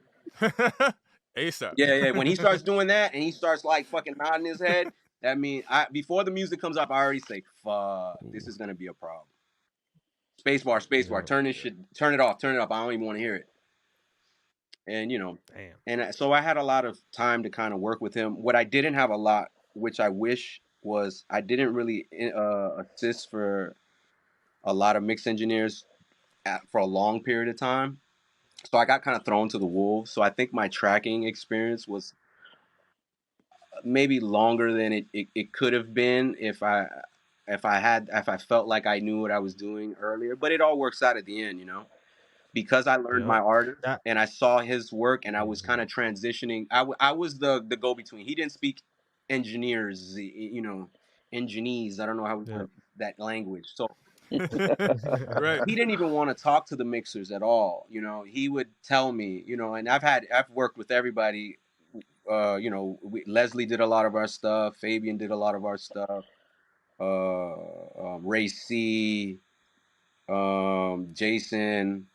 ASAP. yeah, when he starts doing that and he starts like fucking nodding his head, that means before the music comes up, I already say, fuck, this is gonna be a problem. Space bar, Yep. turn this shit, turn it off, turn it up. I don't even want to hear it. And Damn. and so I had a lot of time to kind of work with him. What I didn't have a lot, which I wish, was I didn't really assist for a lot of mix engineers for a long period of time. So I got kind of thrown to the wolves. So I think my tracking experience was maybe longer than it could have been if I felt like I knew what I was doing earlier. But it all works out at the end, because I learned my Yep. artist That. and I saw his work, and I was kind of Exactly. transitioning. I was the go between. He didn't speak engineers, engineers. I don't know how we Yep. want that language. So Right. he didn't even want to talk to the mixers at all. He would tell me, and I've worked with everybody. Leslie did a lot of our stuff. Fabian did a lot of our stuff. Ray C, Jason.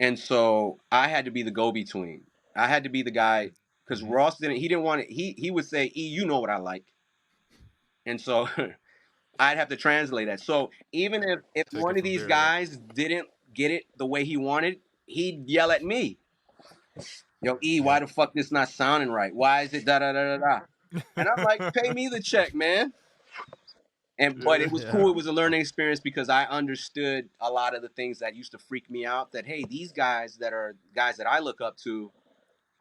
And so I had to be the go-between. I had to be the guy, because Mhm. Ross didn't. He didn't want it. He would say, "E, you know what I like," and so I'd have to translate that. So even if Take one it of from these there. Yeah. guys didn't get it the way he wanted, he'd yell at me. Yo, E, why Yep. the fuck this not sounding right? Why is it da da da da da? And I'm like, pay me the check, man. But Yeah. it was Yeah. cool. It was a learning experience because I understood a lot of the things that used to freak me out. That, hey, these guys that are guys that I look up to,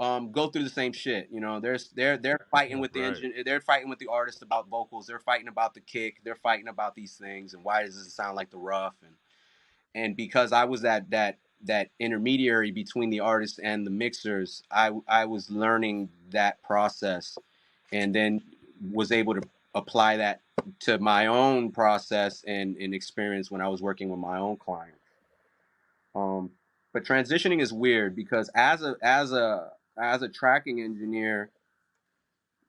go through the same shit. They're fighting Yep. with the Right. engine. They're fighting with the artist about vocals. They're fighting about the kick. They're fighting about these things, and why does it sound like the rough? And because I was that intermediary between the artist and the mixers, I was learning that process, and then was able to apply that to my own process and experience when I was working with my own clients. Um, but transitioning is weird because as a tracking engineer,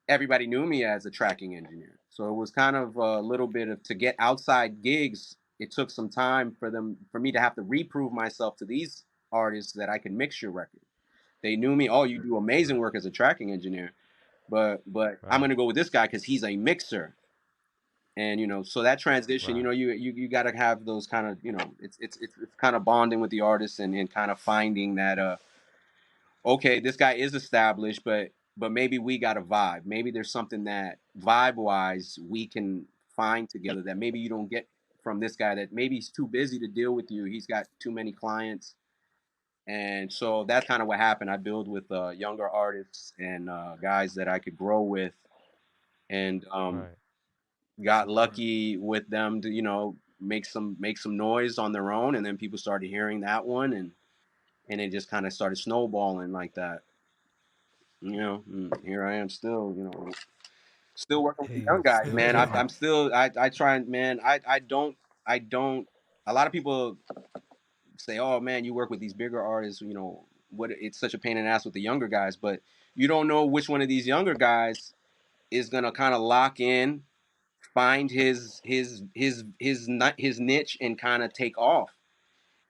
everybody knew me as a tracking engineer. So it was kind of a little bit of, to get outside gigs. It took some time for me to have to reprove myself to these artists that I can mix your record. They knew me. Oh, you do amazing Right. work as a tracking engineer, but I'm Right. gonna go with this guy because he's a mixer. And so that transition, Right. you got to have those kind of, it's kind of bonding with the artist, and kind of finding that okay, this guy is established, but maybe we got a vibe. Maybe there's something that vibe wise we can find together that maybe you don't get from this guy, that maybe he's too busy to deal with you. He's got too many clients. And so that's kind of what happened. I build with younger artists and guys that I could grow with, and Right. got lucky with them to make some noise on their own, and then people started hearing that one, and it just kind of started snowballing like that. And here I am still, still working with the Hey, young guys, still man. killing. I'm still, I try and, man, I don't. A lot of people say, "Oh man, you work with these bigger artists, what? It's such a pain in the ass with the younger guys," but you don't know which one of these younger guys is gonna kind of lock in find his niche and kind of take off.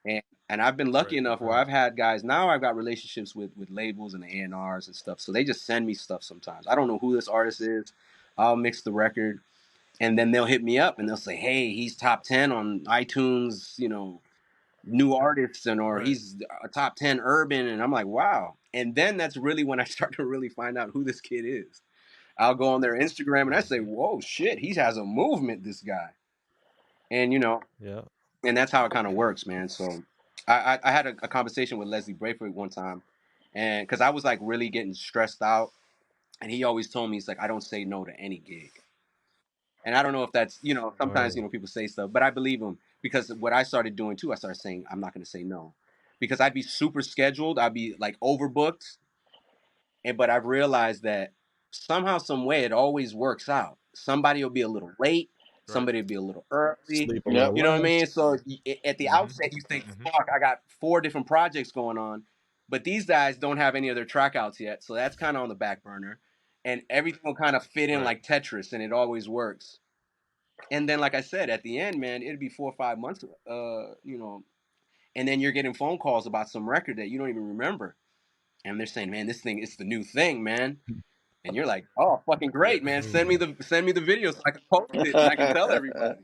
And I've been lucky Right. enough where I've had guys, now I've got relationships with labels and the A&Rs and stuff. So they just send me stuff sometimes. I don't know who this artist is. I'll mix the record and then they'll hit me up and they'll say, "Hey, he's top 10 on iTunes, new artists, or Right. he's a top 10 urban." And I'm like, wow. And then that's really when I start to really find out who this kid is. I'll go on their Instagram and I say, whoa, shit, he has a movement, this guy. And, Yeah. and that's how it kind of works, man. So I had a conversation with Leslie Brayford one time, and because I was like really getting stressed out, and he always told me, he's like, I don't say no to any gig. And I don't know if that's, sometimes, Word. people say stuff, but I believe him, because what I started doing too, I started saying, I'm not going to say no, because I'd be super scheduled. I'd be like overbooked. But I've realized that somehow, some way, it always works out. Somebody will be a little late. Right. Somebody will be a little early. Sleep a Yep. little You know what I mean? less. So at the Mm-hmm. outset, you think, Mm-hmm. fuck, I got 4 different projects going on. But these guys don't have any of their track outs yet. So that's kind of on the back burner. And everything will kind of fit in Right. like Tetris, and it always works. And then, like I said, at the end, man, it'd be 4 or 5 months, and then you're getting phone calls about some record that you don't even remember. And they're saying, man, this thing, it's the new thing, man. And you're like, oh, fucking Yeah. great, man. Send me the video so I can post it and I can tell everybody.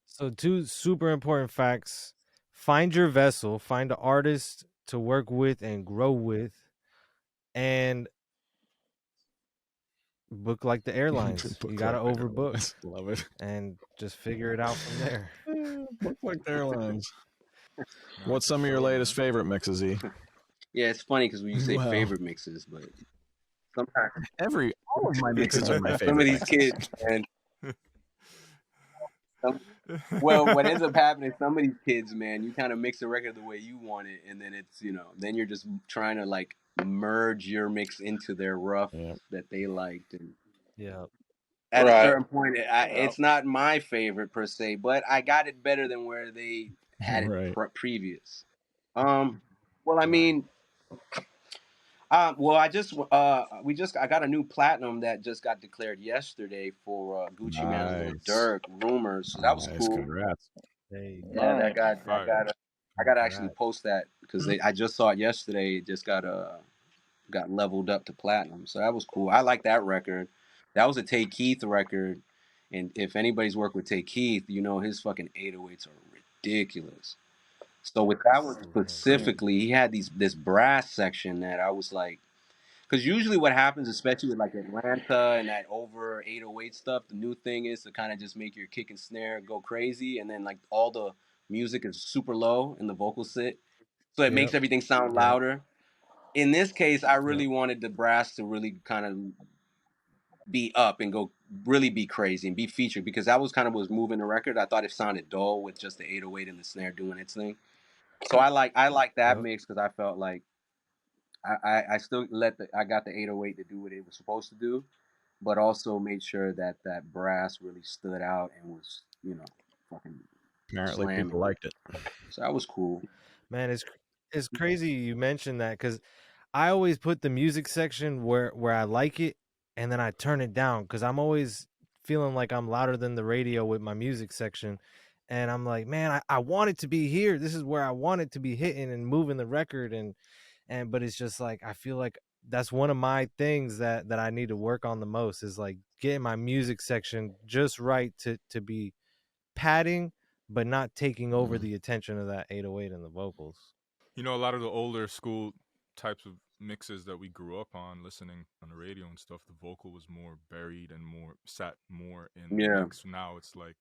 So, two super important facts: find your vessel, find an artist to work with and grow with, and book like the airlines. You got to overbook Love it. and just figure it out from there. Look like the airlines. Nah, What's for some of your sure, latest man. favorite mixes, E? Yeah, it's funny because when you say Well, favorite mixes, but sometimes all of my mixes are my some of favorite these mixes. kids, man. Well, what ends up happening, some of these kids, man, you kind of mix the record the way you want it, and then it's, then you're just trying to like merge your mix into their rough Yeah. that they liked. And Yeah. at a Right. certain point, it's not my favorite per se, but I got it better than where they had it Right. previous. Well, I Right. mean, well, I got a new platinum that just got declared yesterday for Gucci Mane's Lil Nice. Durk Rumors, so that was Nice. cool. Congrats. Hey, Yeah, Nice. Fire. I got to actually congrats. post that because I just saw it yesterday. It just got leveled up to platinum, so that was cool. I like that record. That was a Tay Keith record, and if anybody's worked with Tay Keith, his fucking 808s are ridiculous. So with that one specifically, he had this brass section that I was like, because usually what happens, especially with like Atlanta and that over 808 stuff, the new thing is to kind of just make your kick and snare go crazy, and then like all the music is super low and the vocals sit, so it makes Yep. everything sound Yep. louder. In this case, I Yep. really wanted the brass to really kind of be up and go really be crazy and be featured, because that was kind of what was moving the record. I thought it sounded dull with just the 808 and the snare doing its thing. So I like that Yep. mix because I felt like I still I got the 808 to do what it was supposed to do, but also made sure that that brass really stood out and was, fucking Apparently, slamming. people liked it. So that was cool. Man, it's crazy you mentioned that, because I always put the music section where I like it, and then I turn it down because I'm always feeling like I'm louder than the radio with my music section. And I'm like, man, I want it to be here. This is where I want it to be hitting and moving the record. But it's just like, I feel like that's one of my things that I need to work on the most, is like getting my music section just right to be padding, but not taking over the attention of that 808 and the vocals. A lot of the older school types of mixes that we grew up on listening on the radio and stuff, the vocal was more buried and more sat more in the Yeah. mix. Now it's like,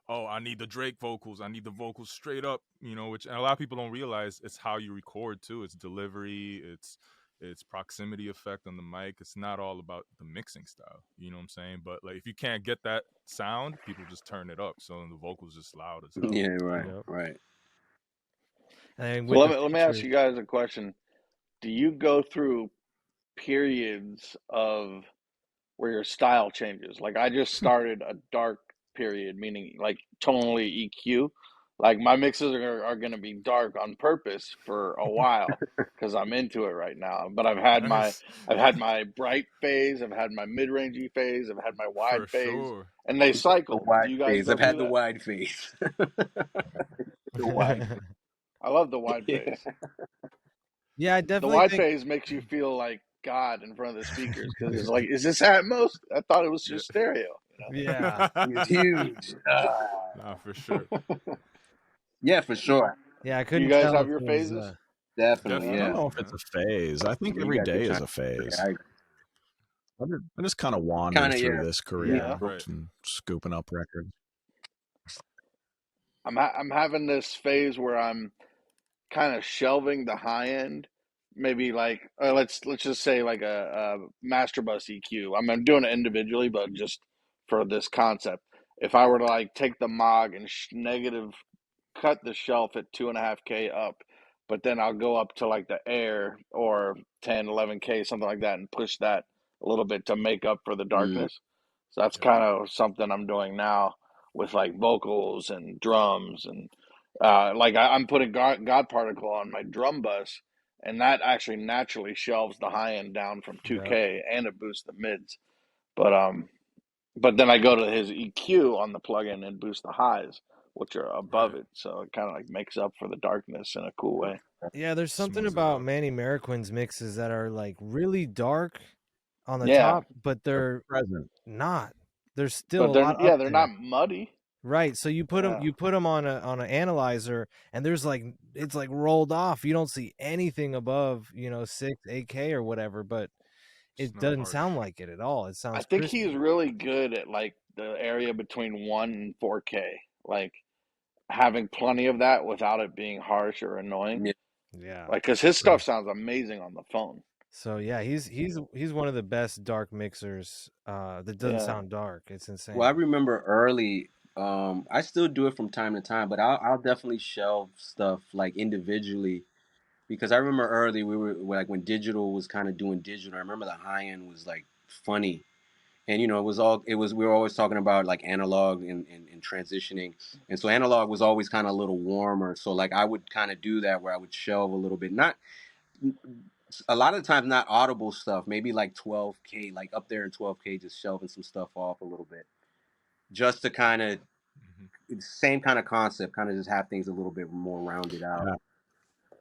oh, I need the Drake vocals. I need the vocals straight up, which, and a lot of people don't realize it's how you record too. It's delivery, it's proximity effect on the mic. It's not all about the mixing style. You know what I'm saying? But like, if you can't get that sound, people just turn it up. So the vocals just loud as hell. Yeah, right, Yep. right. And So with the let me ask feature, you guys a question. Do you go through periods of where your style changes? Like I just started a dark period, meaning like tonally EQ, Like my mixes are going to be dark on purpose for a while because I'm into it right now. But Nice. I've had my bright phase, I've had my mid-rangey phase, I've had my For wide phase, sure. and they The cycle. Do wide you guys phase. I've go through had the that? wide phase. The wide I love the wide phase. phase. Yeah, I The definitely wide think. phase makes you feel like God in front of the speakers because it's like, is this Atmos? I thought it was Yeah. just stereo. Yeah, It's huge. Nah, for sure. Yeah, for sure. yeah, I Do you couldn't guys tell have if your it was. phases? Definitely, I don't yeah. know Definitely, if it's man. a phase. I think Yeah, you every gotta day get is trying. a phase. Yeah, I just kind of wander kind of, through yeah. this career Yeah, Right. and scooping up records. I'm having this phase where I'm kind of shelving the high end, maybe like let's just say like a master bus EQ. I'm doing it individually, but just for this concept, if I were to like take the Mog and negative cut the shelf at 2.5K up, but then I'll go up to like the Air or 10, 11K, something like that, and push that a little bit to make up for the Mm, darkness. So that's Yep. kind of something I'm doing now with like vocals and drums and like I'm putting God Particle on my drum bus, and that actually naturally shelves the high end down from yeah, 2K and it boosts the mids. But then I go to his EQ on the plugin and boost the highs, which are above Right. it. So it kind of like makes up for the darkness in a cool way. yeah. There's something Smooths it about out. Manny Mariquin's mixes that are like really dark on the Yeah, top, but They're they're present. not. There's still but a lot up they're there. not muddy. Right. So Yeah, you put them on an analyzer, and there's like it's like rolled off. You don't see anything above 6, 8K or whatever, but It's it not doesn't harsh. sound like it at all. It I sounds think he's crispy. really good at like the area between 1 and 4K, like having plenty of that without it being harsh or annoying. yeah. Yeah. Like, cause his stuff sounds amazing on the phone. So yeah, he's one of the best dark mixers that doesn't Yeah, sound dark. It's Well, I insane. remember early. I still do it from time to time, but I'll definitely shelve stuff like individually because I remember early we were like when digital was kind of doing digital. I remember the high end was like funny, and we were always talking about like analog and transitioning, and so analog was always kind of a little warmer. So like I would kind of do that where I would shelve a little bit, not a lot of times not audible stuff, maybe like 12K, like up there in 12K, just shelving some stuff off a little bit, just to kind of Hmm. same kind of concept, kind of just have things a little bit more rounded out. Yeah.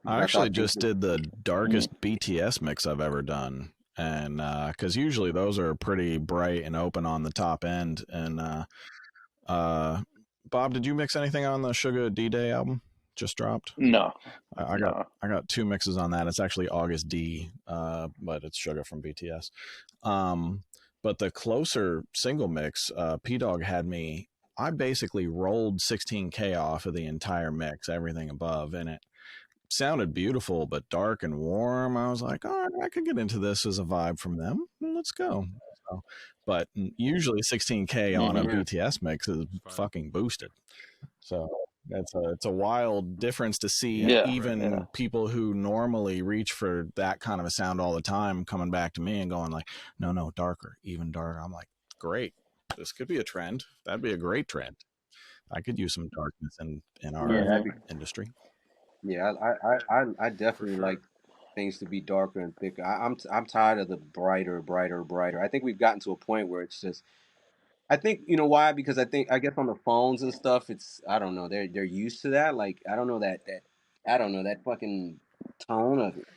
Because I I actually thought things just were, did the mm, darkest BTS mix I've ever done. And because usually those are pretty bright and open on the top end. And Bob, did you mix anything on the Sugar D-Day album? Just dropped? no, I no. got 2 mixes on that. It's actually August D, but it's Sugar from BTS. But the closer single mix, P Dog had me. I basically rolled 16K off of the entire mix, everything above, and it sounded beautiful but dark and warm. I was like, all right, I could get into this as a vibe from them. Let's go. So, but usually 16K on a Hmm. yeah, BTS mix is It's fire. fucking boosted. So it's a wild difference to see Yeah. Yeah, Right. yeah. even people who normally reach for that kind of a sound all the time coming back to me and going like, no, darker, even darker. I'm like, great. This could be a trend. That'd be a great trend. I could use some darkness in yeah, our that'd Hmm. be, industry. yeah. I For definitely like sure. things to be darker and thicker. I'm tired of the brighter. I think we've gotten to a point where it's just. I think you know why because I guess on the phones and stuff it's I don't know they're used to that like I don't know that I don't know that fucking tone of it.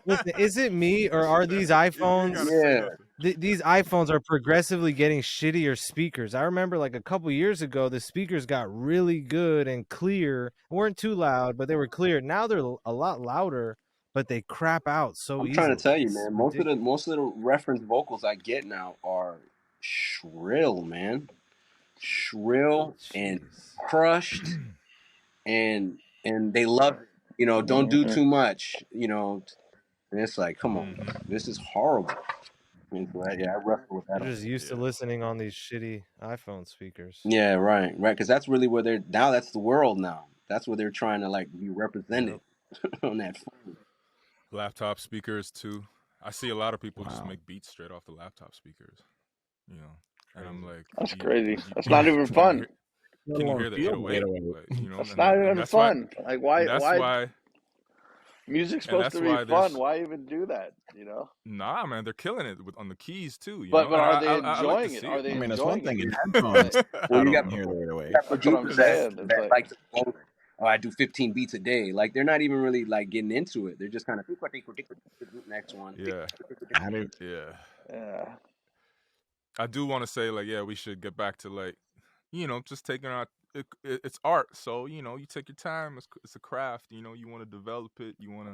Listen, is it me or are these You ain't gotta iPhones? say Yeah, nothing. These iPhones are progressively getting shittier speakers. I remember like a couple years ago, the speakers got really good and clear. weren't too loud, but they were clear. Now they're a lot louder, but they crap out so I'm trying to easily. tell you, It's man. ridiculous. Most of the reference vocals I get now are shrill, man, shrill and Jeez. crushed, and they love it. You know, don't do Hmm. too much. You know, and it's like, come on, Hmm. this is horrible. And so, yeah, I wrestle with that. They're just used to Yeah. listening on these shitty iPhone speakers. Yeah, right. Because that's really where they're now. That's the world now. That's where they're trying to like be Yep. represented on that phone. Laptop speakers too. I see a lot of people just Wow. make beats straight off the laptop speakers. You know, and I'm Crazy. like, That's crazy. do That's you, not even do you fun. hear? can you hear the 808? Like, you know, That's not even that's why, fun. Like, why? and that's Why? why, Music's and supposed that's to be why fun. there's Why even do that? You know. nah, man, they're killing it on the keys too. You But know, and are they I like to enjoying it? see Are it. they I mean, it's one enjoying thing it? in But headphones. Well, I you don't got hear the 808. that's what I'm producers saying. It's that like to quote, oh, I do 15 beats a day. Like they're not even really like getting into it. They're just kind of next one. Yeah, How do yeah. yeah. I do want to say like, yeah, we should get back to like, you know, just taking out. It's art, so you know, you take your time. It's a craft. You know, you want to develop it. You want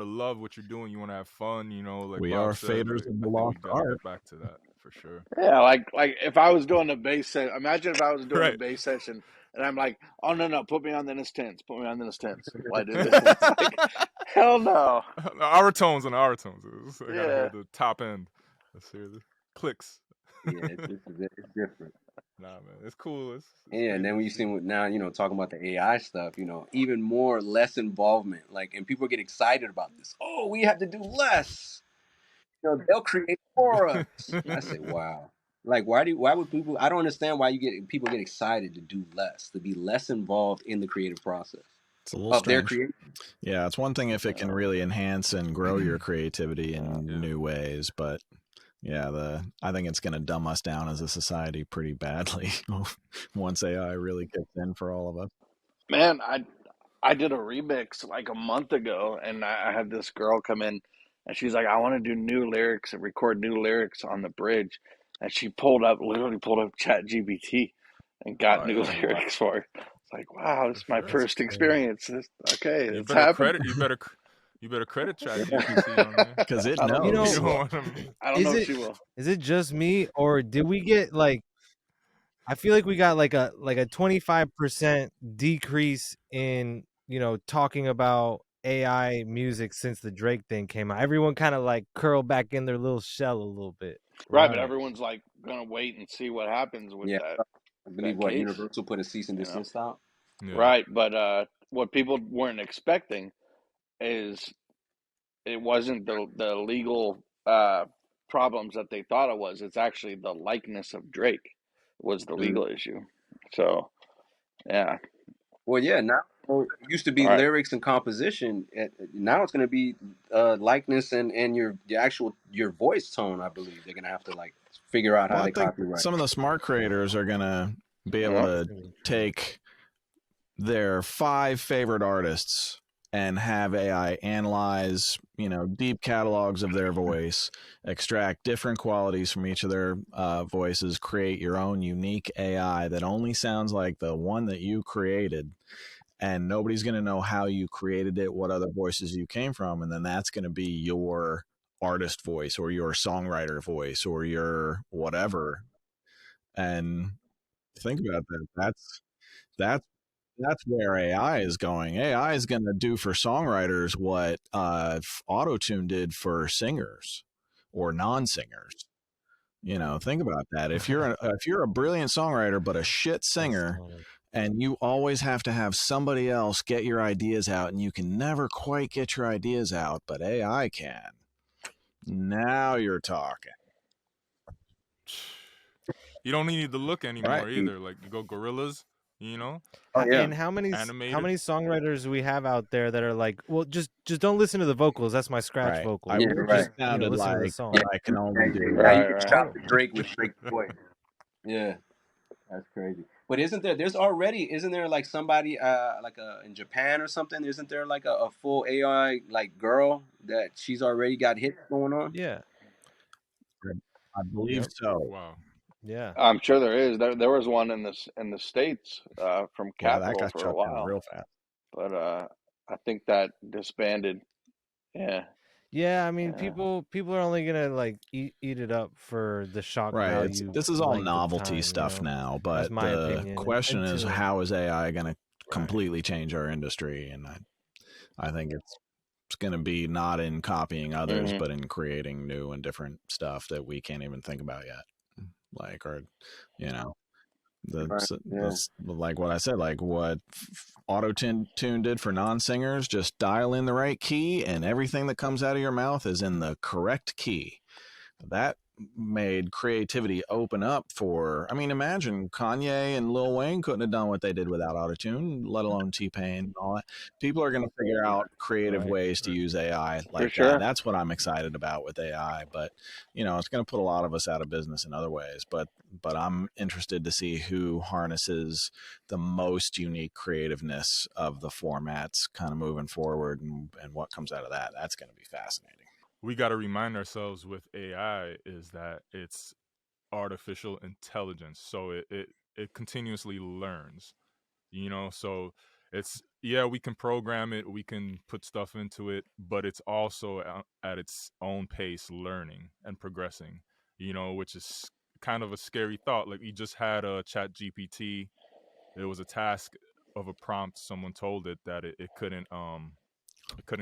to love what you're doing. You want to have fun. You know, like we Bob are said. faders Like, of the I think we lost got to art? get back to that for sure. Yeah, like if I was doing a bass set, imagine if I was doing a Right. bass session and I'm like, oh no, put me on the NS tens, put me on the NS tens. Why do this? It's like, hell no. Our tones and our tones. I gotta Yeah. hear the top end. Let's hear the clicks. Yeah, it's different. Nah, man, it's cool. It's Yeah, and crazy then when to you see. see now, talking about the AI stuff, even more less involvement. Like, and people get excited about this. Oh, we have to do less. They'll create for us. I say, wow. Like, why would people? I don't understand why people get excited to do less, to be less involved in the creative process It's a little of their strange. creation. Yeah, it's one thing if it can really enhance and grow your creativity in Yeah. new ways, but yeah, I think it's going to dumb us down as a society pretty badly once AI really kicks in for all of us. Man, I did a remix like a month ago, and I had this girl come in, and she's like, I want to do new lyrics and record new lyrics on the bridge, and she literally pulled up ChatGPT and got Oh, new yeah. lyrics for it. It's like, wow, this For is my sure. first experience. Okay, You it's better happened. credit. You better credit ChatGPT on there. Because it I don't know knows. if You she You know, know will. what I mean? I don't know if she will. Is it just me, or did we get like? I feel like we got like a 25% decrease in talking about AI music since the Drake thing came out. Everyone kind of like curled back in their little shell a little bit. Right, but everyone's like gonna wait and see what happens with Yeah, that I believe case. Universal put a cease and desist out. Yeah. Right, but what people weren't expecting is it wasn't the legal problems that they thought it was. It's actually the likeness of Drake was the legal issue. So, yeah. Well, yeah. Now it used to be All right. lyrics and composition. Now it's going to be likeness and your voice tone. I believe they're going to have to like figure out how Well, I they think copyright. some of the smart creators are going to be able to take their 5 favorite artists and have AI analyze, deep catalogs of their voice, extract different qualities from each of their voices, create your own unique AI that only sounds like the one that you created. And nobody's going to know how you created it, what other voices you came from. And then that's going to be your artist voice or your songwriter voice or your whatever. And think about that. That's where AI is going. AI is going to do for songwriters what autotune did for singers or non-singers. Think about that. If you're a brilliant songwriter but a shit singer, and you always have to have somebody else get your ideas out, and you can never quite get your ideas out, but AI can. Now you're talking. You don't need to look anymore Right. either. Like you go gorillas, Oh, yeah. And how many animated. songwriters do we have out there that are like, well, just don't listen to the vocals. That's my scratch Right. vocal. I Yeah, wish right. it sounded listen to the like song. what I can only do. Yeah, Right, you can right. shop the Drake with Drake's voice. Yeah, that's crazy. But isn't there like somebody in Japan or something? Isn't there like a full AI like girl that she's already got hits going on? Yeah, I believe Yep. so. Wow. yeah. I'm sure there is. There was one in the States from Yeah, that Capitol got for shut a while. down real fast. But I think that disbanded. Yeah. Yeah, I mean, Yeah. people are only gonna like eat it up for the shock Right. value. This is all length of novelty time, stuff now, but That's my the opinion. question is, Until- how is AI going to completely change our industry? And I think it's going to be not in copying others, Mhm. but in creating new and different stuff that we can't even think about yet. Like, or like what I said, like what auto-tune did for non-singers, just dial in the right key and everything that comes out of your mouth is in the correct key. made creativity open up for. I mean, imagine Kanye and Lil Wayne couldn't have done what they did without autotune, let alone T-Pain and all that. People are going to figure out creative Right. ways to use AI For like sure. that. That's what I'm excited about with AI. But it's going to put a lot of us out of business in other ways. But I'm interested to see who harnesses the most unique creativeness of the formats kind of moving forward, and what comes out of that. That's going to be fascinating. We got to remind ourselves with AI is that it's artificial intelligence, so it continuously learns. So it's, yeah, we can program it, we can put stuff into it, but it's also at its own pace learning and progressing, which is kind of a scary thought. Like, we just had a chat GPT. There was a task of a prompt, someone told it that it couldn't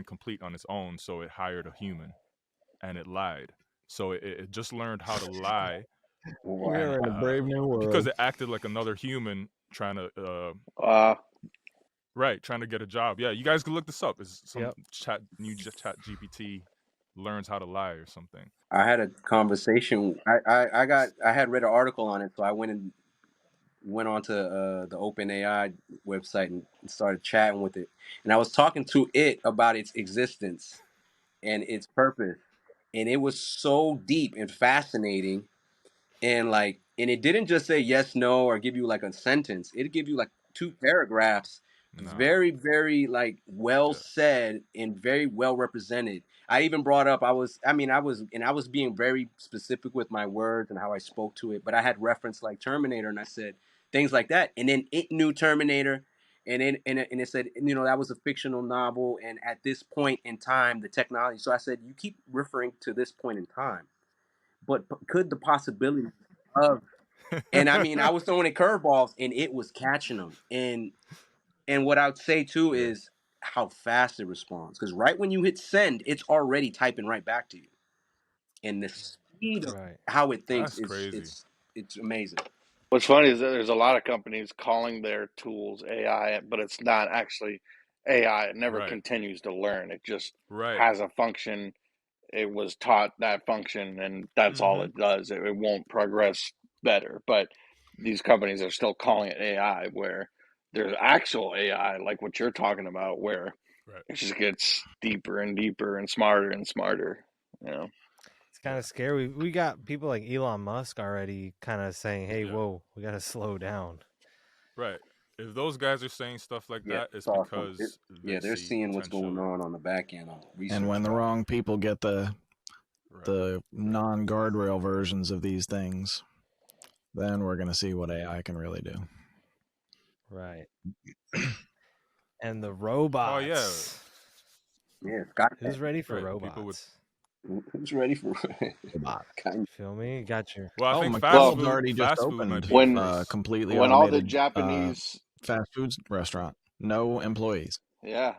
complete on its own, so it hired a human, and it lied. So it just learned how to lie, We and are in a brave new because world. it acted like another human trying to trying to get a job. Yeah, you guys can look this up. It's some chat GPT learns how to lie or something. I had a conversation. I had read an article on it, so I went onto the OpenAI website and started chatting with it. And I was talking to it about its existence and its purpose, and it was so deep and fascinating. And it didn't just say yes, no, or give you like a sentence. It'd give you like 2 paragraphs, very, very like well said and very well represented. I even brought up, I was being very specific with my words and how I spoke to it, but I had reference like Terminator, and I said things like that. And then it knew Terminator, and it said, that was a fictional novel, and at this point in time, the technology. So I said, you keep referring to this point in time, but could the possibility of, and I mean, I was throwing it curveballs and it was catching them. And what I would say too is how fast it responds, because right when you hit send, it's already typing right back to you. And the speed of how it thinks That's crazy. it's amazing. What's funny is that there's a lot of companies calling their tools AI, but it's not actually AI. It never continues to learn. It just has a function. It was taught that function, and that's all it does. It won't progress better. But these companies are still calling it AI, where there's actual AI, like what you're talking about, where it just gets deeper and deeper and smarter and smarter. It's kind of scary. We got people like Elon Musk already kind of saying, hey, whoa, we got to slow down. Right. If those guys are saying stuff like that, it's awesome. because they're seeing what's going on the back end on research. And when the wrong people get the non-guardrail versions of these things, then we're going to see what AI can really do. Right. And the robots. Oh, yeah. Who's ready for robots? Who's ready for robots? Feel me? Got your. Well, I think McDonald's already just opened completely when automated all the Japanese fast food restaurant, no employees. Yeah.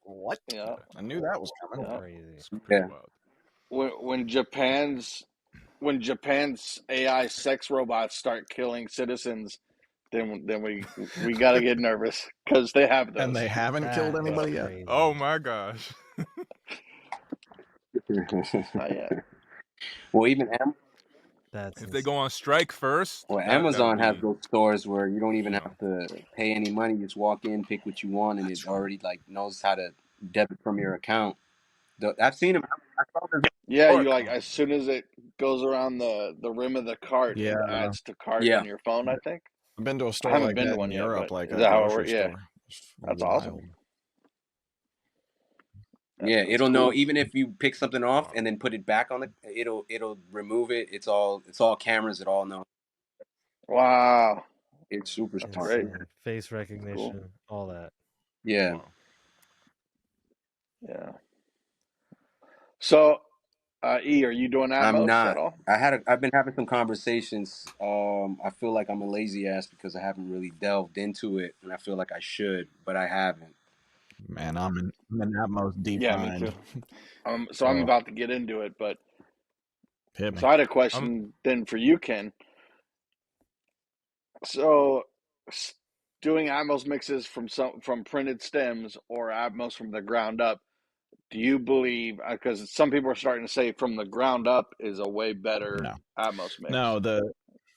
What? Yeah. I knew that was coming. Crazy. When Japan's AI sex robots start killing citizens, then we got to get nervous, because they have those. And they haven't killed anybody yet. Oh my gosh. Not yet. Well, even if they go on strike first. Well, Amazon has those stores where you don't even have to pay any money. You just walk in, pick what you want, and it already like knows how to debit from your account. I've seen them. Yeah, you like, as soon as it goes around the rim of the cart, it adds to cart on your phone, I think. I've been to a I store haven't like been that to one in yet, Europe, but like is a that how it grocery works? Yeah. store. That's wild. awesome. Yeah, it'll know even if you pick something off and then put it back on it'll remove it. It's all cameras. It all know. Wow. It's super smart. Great. Face recognition, all that. Yeah. Wow. Yeah. So, E, are you doing Atmos I'm not. at all? I've been having some conversations. I feel like I'm a lazy ass because I haven't really delved into it, and I feel like I should, but I haven't. Man, I'm in Atmos deep Me too. So I'm about to get into it, but so I had a question then for you, Ken. So, doing Atmos mixes from printed stems or Atmos from the ground up, Do you believe, because some people are starting to say from the ground up is a way better No. Atmos mix? No,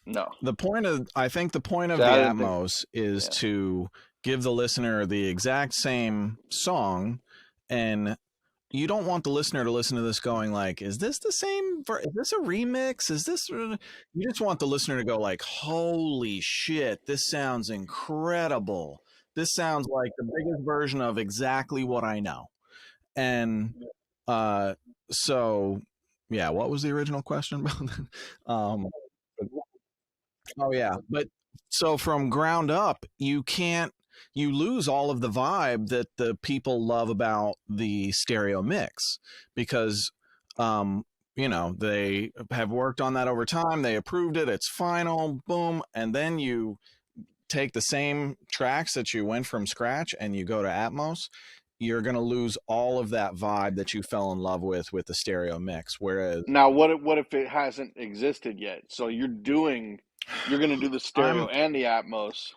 No. I think the point of See, the I didn't think- Atmos is yeah. to give the listener the exact same song, and you don't want the listener to listen to this going like, is this the same? Is this a remix? Is this? You just want the listener to go like, holy shit, this sounds incredible. This sounds like the biggest version of exactly what I know. And so, yeah, what was the original question about that? Oh yeah, but so from ground up, you lose all of the vibe that the people love about the stereo mix, because they have worked on that over time, they approved it, it's final, boom, and then you take the same tracks that you went from scratch and you go to Atmos, you're going to lose all of that vibe that you fell in love with the stereo mix. Whereas now, what if it hasn't existed yet? So you're going to do the stereo and the Atmos.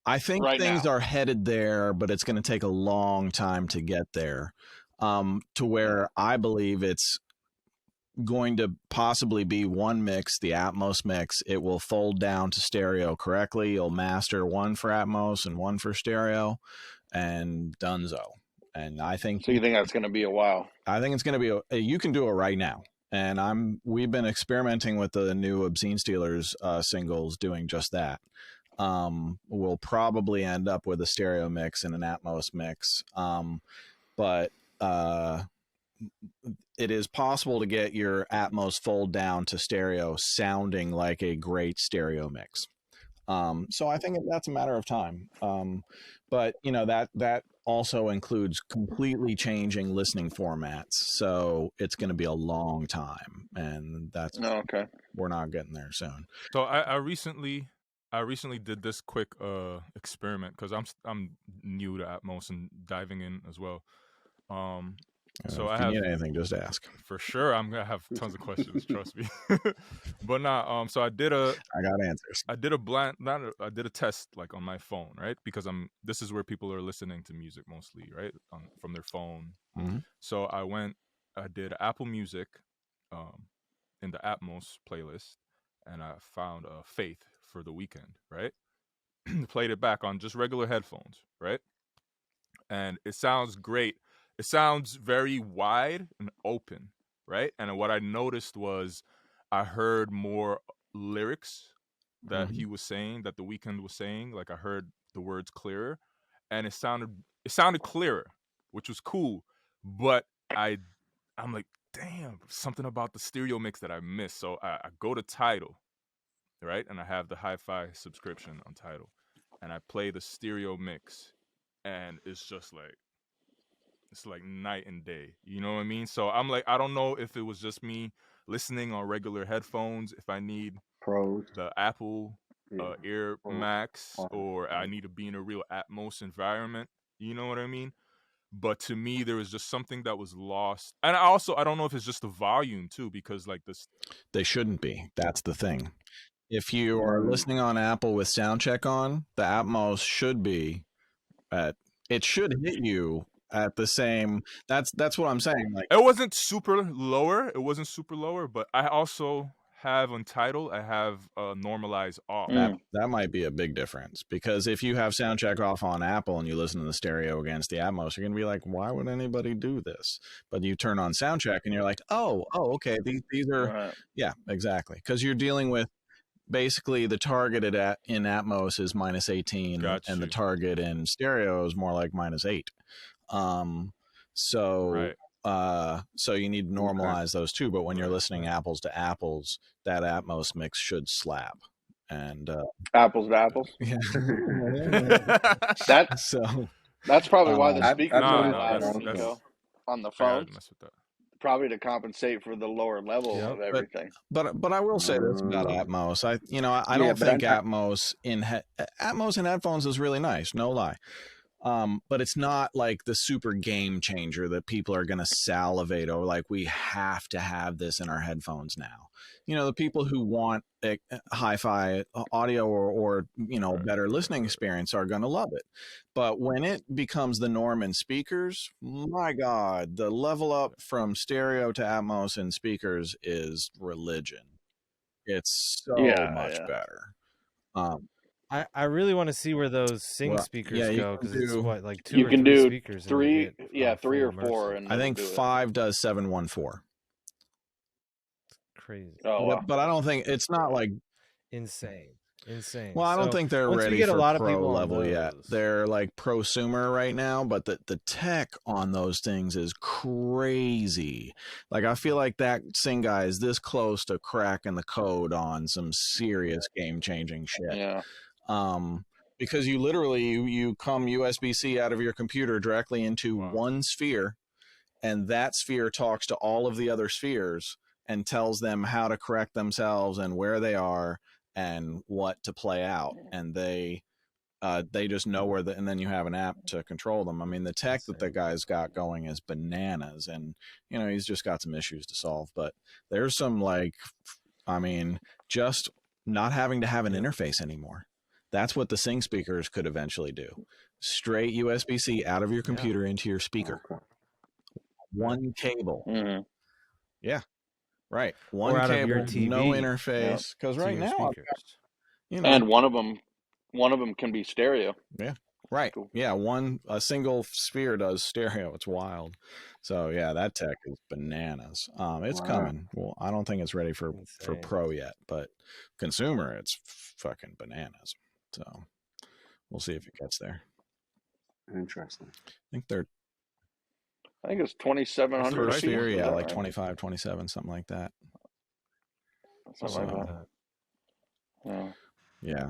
I think right things now are headed there, but it's going to take a long time to get there. To where I believe it's going to possibly be one mix, the Atmos mix. It will fold down to stereo correctly. You'll master one for Atmos and one for stereo, and donezo. And I think. So you think that's going to be a while? I think it's going to be. You can do it right now. And we've been experimenting with the new Obscene Stealers singles, doing just that. We'll probably end up with a stereo mix and an Atmos mix. But it is possible to get your Atmos fold down to stereo sounding like a great stereo mix. So I think that's a matter of time. But that also includes completely changing listening formats. So it's going to be a long time, and that's okay. We're not getting there soon. So I recently did this quick experiment, because I'm new to Atmos and diving in as well. So if you need anything, just ask. For sure, I'm gonna have tons of questions. Trust me. But nah. So I got answers. I did a test like on my phone, right? Because this is where people are listening to music mostly, right? From their phone. Mm-hmm. So I did Apple Music, in the Atmos playlist, and I found Faith for the Weekend, right? Played it back on just regular headphones, right? And it sounds great. It sounds very wide and open, right? And what I noticed was I heard more lyrics that he was saying, that The Weeknd was saying. Like, I heard the words clearer, and it sounded clearer, which was cool. But I'm like, damn, something about the stereo mix that I missed. So I go to Tidal, right? And I have the hi-fi subscription on Tidal, and I play the stereo mix, and it's just like, it's like night and day. You know what I mean? So I'm like, I don't know if it was just me listening on regular headphones, if I need the Apple Ear Max, or I need to be in a real Atmos environment. You know what I mean? But to me, there was just something that was lost. And I don't know if it's just the volume too, because like this, they shouldn't be. That's the thing. If you are listening on Apple with Soundcheck on, the Atmos should be it should hit you at the same. That's what I'm saying. Like, it wasn't super lower. But I also have on Tidal, I have normalize off. That might be a big difference, because if you have Soundcheck off on Apple and you listen to the stereo against the Atmos, you're gonna be like, why would anybody do this? But you turn on Soundcheck and you're like, oh, okay, these are yeah, exactly, because you're dealing with basically the target in Atmos is -18, and the target in stereo is more like -8. So you need to normalize those two. But when you're listening apples to apples, that Atmos mix should slap. And apples to apples. Yeah. That's probably why the speakers are loud on the phone. Probably to compensate for the lower level of everything. But I will say this about Atmos. I don't think Atmos in headphones is really nice. No lie. But it's not like the super game changer that people are going to salivate over. Like, we have to have this in our headphones now. You know, the people who want a hi-fi audio or better listening experience are going to love it. But when it becomes the norm in speakers, my God, the level up from stereo to Atmos in speakers is religion. It's so much better. I really want to see where those Sing speakers go, because it's what, like two you or can three do speakers. three, and you get, 3 or full 4, immersive. and I think it'll do 5 does 714. Crazy. Oh, wow. But I don't think it's not like Insane. Well, I don't think they're once we ready get a for lot of pro people on level yet. those- They're like prosumer right now, but the tech on those things is crazy. Like, I feel like that Sing guy is this close to cracking the code on some serious game changing shit. Yeah. Because you literally you come USB-C out of your computer directly into one sphere, and that sphere talks to all of the other spheres and tells them how to correct themselves and where they are and what to play out, and they just know where and then you have an app to control them. I mean, the tech that the guy's got going is bananas, and he's just got some issues to solve. But there's some, like, I mean, just not having to have an interface anymore. That's what the Sing speakers could eventually do. Straight USB-C out of your computer into your speaker. One cable. Mm-hmm. Yeah. Right. Or One out of your cable, TV no interface. Because right now, speakers. And one of them can be stereo. Yeah. Right. Cool. Yeah. A single sphere does stereo. It's wild. So yeah, that tech is bananas. It's coming. Well, I don't think it's ready for pro yet, but consumer, it's fucking bananas. So we'll see if it gets there. Interesting. I think it's 2,700 per sphere. Yeah, like right? 25, 27, something like that. Something like that. Yeah. Yeah.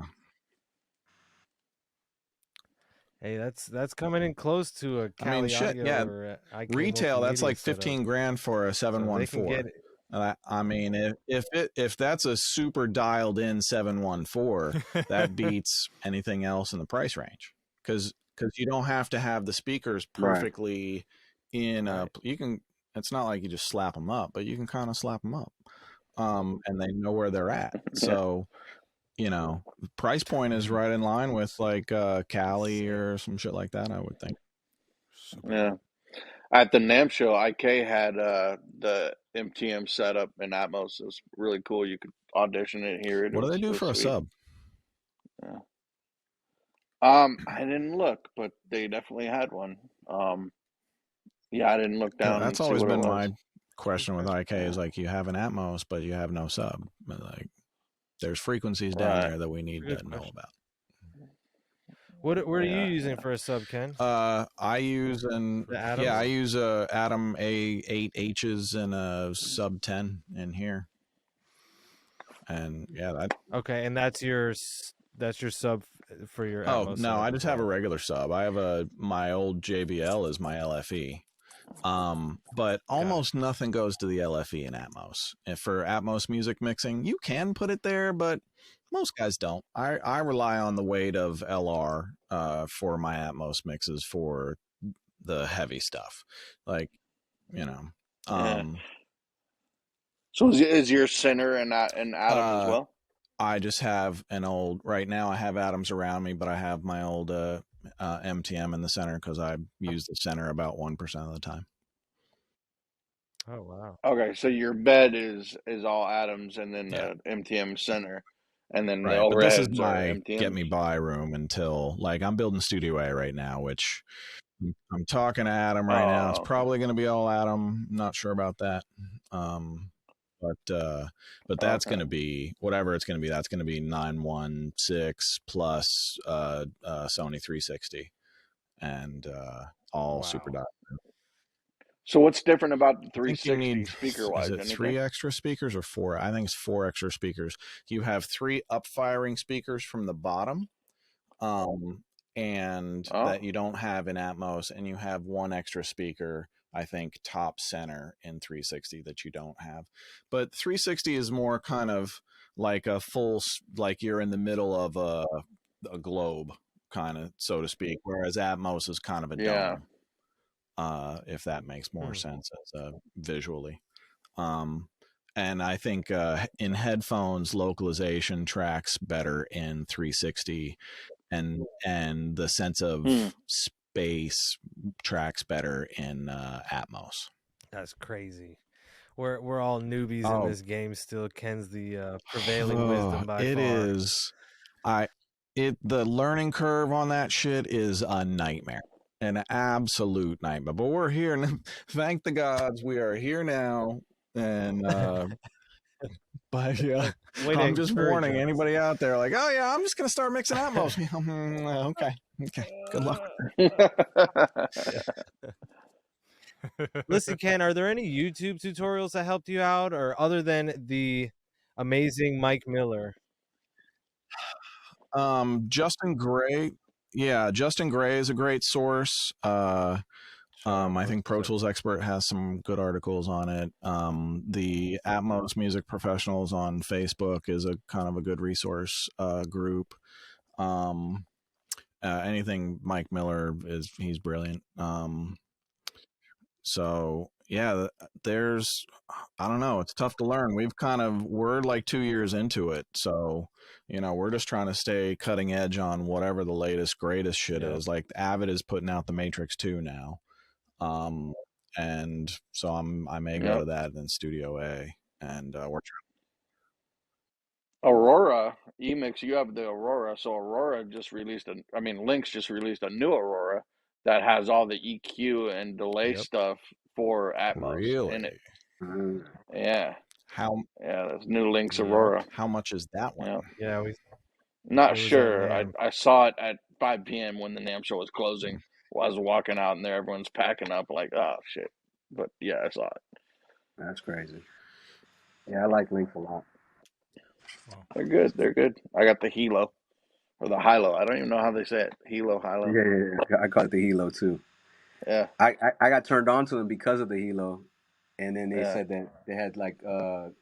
Hey, that's coming in close to a Cali I mean, shit. Audio Yeah. or Retail, that's like 15 grand for a 714. I mean, if that's a super dialed in 714, that beats anything else in the price range, because you don't have to have the speakers perfectly in a. You can. It's not like you just slap them up, but you can kind of slap them up, and they know where they're at. So, price point is right in line with like Cali or some shit like that, I would think. Yeah. At the NAMM show, IK had the MTM setup in Atmos. It was really cool. You could audition it, hear it. What do they do for a sub? Yeah. I didn't look, but they definitely had one. Yeah, I didn't look down. That's always been my question with IK is like, you have an Atmos, but you have no sub. Like, there's frequencies down there that we need to know about. What are you using for a sub, Ken? I use I use a Atom A8H's and a sub 10 in here. And okay, and that's your sub for your Oh, Atmos no, I just have a regular sub. I have my old JBL is my LFE. But almost nothing goes to the LFE in Atmos. And for Atmos music mixing, you can put it there, but most guys don't. I rely on the weight of LR for my Atmos mixes for the heavy stuff. Like, So is your center in Atom as well? I just have right now I have Atoms around me, but I have my old MTM in the center because I use the center about 1% of the time. Oh, wow. Okay, so your bed is all Atoms and then the MTM center. And then the overheads but this is my MTMs. get me by room until, like, I'm building Studio A right now, which I'm talking to Atom right now. It's probably going to be all Atom. Not sure about that. But that's going to be whatever it's going to be. That's going to be 916 plus Sony 360 and all super dialed. So what's different about the 360 speaker wise? Is it 3 extra speakers or 4? I think it's 4 extra speakers. You have 3 up-firing speakers from the bottom, and that you don't have in Atmos, and you have 1 extra speaker, I think, top center in 360 that you don't have. But 360 is more kind of like a full, like you're in the middle of a globe. kind of, so to speak, whereas Atmos is kind of a Yeah. dome, if that makes more sense as visually. And I think in headphones, localization tracks better in 360, and the sense of space tracks better in Atmos. That's crazy. We're all newbies in Oh. this game still. Ken's the prevailing wisdom by It far. is. The learning curve on that shit is a nightmare. An absolute nightmare. But we're here, and thank the gods we are here now. And but yeah, Way to I'm just encourage warning us. anybody out there, like, oh yeah, I'm just gonna start mixing Atmos. Okay, good luck. Listen, Ken, are there any YouTube tutorials that helped you out, or other than the amazing Mike Miller? Justin Gray. Yeah, Justin Gray is a great source. I think Pro Tools Expert has some good articles on it. The Atmos Music Professionals on Facebook is a kind of a good resource group. Anything Mike Miller he's brilliant. So yeah, I don't know, it's tough to learn. We're like 2 years into it, so we're just trying to stay cutting edge on whatever the latest greatest shit is. Like Avid is putting out the Matrix 2 now. And so I may go to that in Studio A, and we're Aurora Emix, you have the Aurora. So Aurora just released Lynx just released a new Aurora that has all the EQ and delay stuff for Atmos in it. Yeah. That's new Lynx Aurora. How much is that one? Yeah, not sure. I saw it at 5 p.m. when the NAMM show was closing. While I was walking out, and there everyone's packing up, like, oh shit. But yeah, I saw it. That's crazy. Yeah, I like Lynx a lot. They're good. They're good. I got the Hilo or the Hilo. I don't even know how they say it. Hilo. Yeah. I call it the Hilo too. Yeah. I got turned on to them because of the Hilo, and then they said that they had like the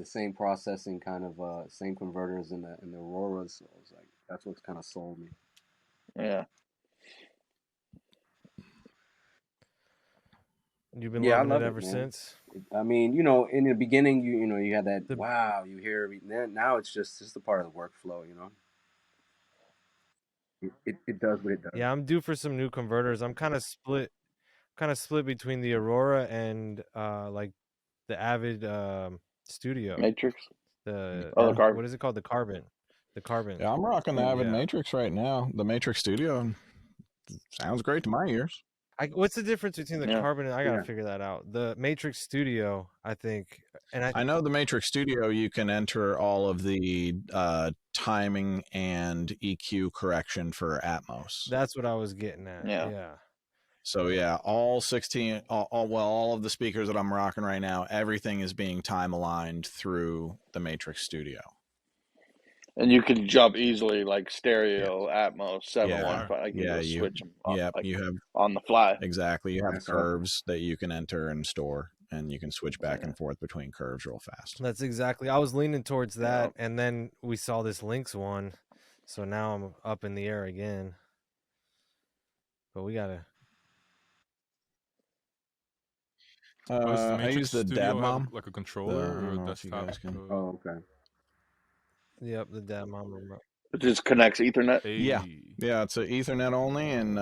same processing kind of same converters in the Auroras. So I was like, that's what's kind of sold me. Yeah. You've been loving it ever man. since. I mean, in the beginning, you had that wow, you hear now it's just a part of the workflow, It does what it does. Yeah, I'm due for some new converters. I'm kind of split between the Aurora and like the Avid Studio Matrix. The Carbon. What is it called? The Carbon. The Carbon. Yeah, I'm rocking the Avid Matrix right now. The Matrix Studio sounds great to my ears. What's the difference between the Carbon and I gotta figure that out. The Matrix Studio, I think, and I know the Matrix Studio, you can enter all of the timing and EQ correction for Atmos. That's what I was getting at. Yeah. So yeah, all 16, all of the speakers that I'm rocking right now, everything is being time aligned through the Matrix Studio. And you can jump easily, like stereo, Atmos, 715. Like you can switch them you have on the fly. Exactly. You have curves that you can enter and store, and you can switch back and forth between curves real fast. That's exactly. I was leaning towards that, and then we saw this Lynx one, so now I'm up in the air again. But we gotta. I use the Dad Mom, like a controller or a desktop. Oh, okay. Yep, the Dad Mom remote. It just connects Ethernet. Yeah, it's an Ethernet only, and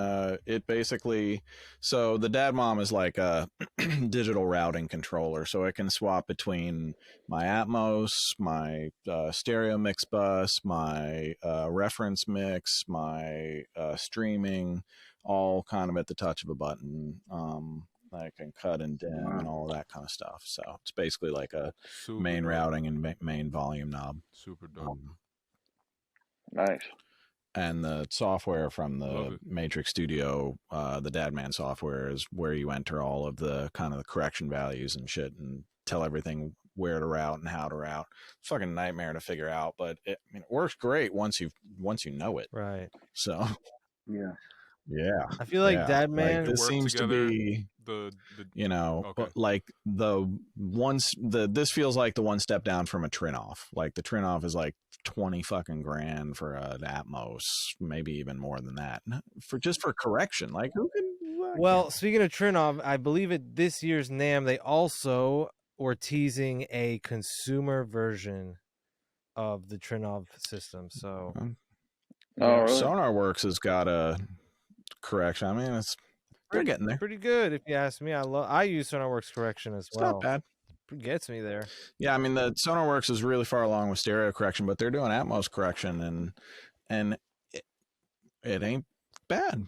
it basically. So the Dad Mom is like a digital routing controller, so it can swap between my Atmos, my stereo mix bus, my reference mix, my streaming, all kind of at the touch of a button. I can cut and dim and all that kind of stuff. So it's basically like a main routing and main volume knob. Super dope. Nice. And the software from the Matrix Studio, the Dadman software, is where you enter all of the kind of the correction values and shit, and tell everything where to route and how to route. It's fucking nightmare to figure out, but it works great once you know it. Right. So. Yeah. Yeah. I feel like Yeah. Dad They Man. Like this work seems to together. be, The you know, Okay. like this feels like the one step down from a Trinoff. Like the Trinoff is like 20 fucking grand for an Atmos, maybe even more than that. For correction. Like who can Well, speaking of Trinov, I believe at this year's NAMM they also were teasing a consumer version of the Trinov system. So Oh, really? SonarWorks has got a correction. I mean, they're getting there. pretty good if you ask me. I use SonarWorks correction as It's well. not bad. It gets me there. Yeah, I mean the SonarWorks is really far along with stereo correction, but they're doing Atmos correction, and it ain't bad.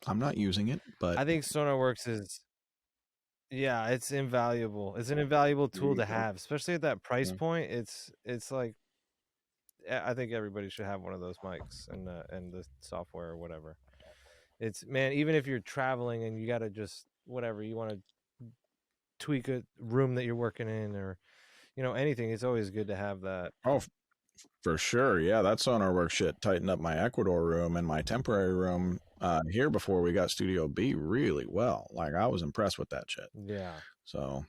I'm not using it, but I think SonarWorks is, yeah, it's invaluable. It's an invaluable tool to have, especially at that price point. It's like, I think everybody should have one of those mics and the software or whatever. It's, man, even if you're traveling and you got to just whatever you want to tweak a room that you're working in or anything, it's always good to have that. oh, for sure. Yeah, that SonarWorks shit tightened up my Ecuador room and my temporary room here before we got Studio B really well. Like I was impressed with that shit. Yeah. So,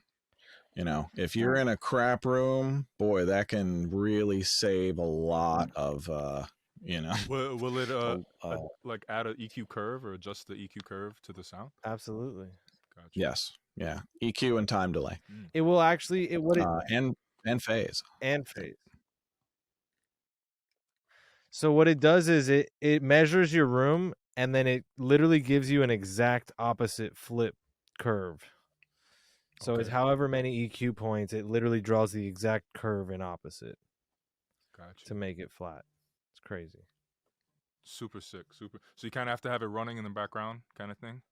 if you're in a crap room, boy, that can really save a lot of will it like add an EQ curve or adjust the EQ curve to the sound? Absolutely. Gotcha. Yes. Yeah. EQ and time delay. It will actually and phase. And phase. So what it does is it measures your room and then it literally gives you an exact opposite flip curve. So it's however many EQ points, it literally draws the exact curve in opposite. Gotcha. To make it flat. It's crazy. Super sick. Super. So you kind of have to have it running in the background kind of thing?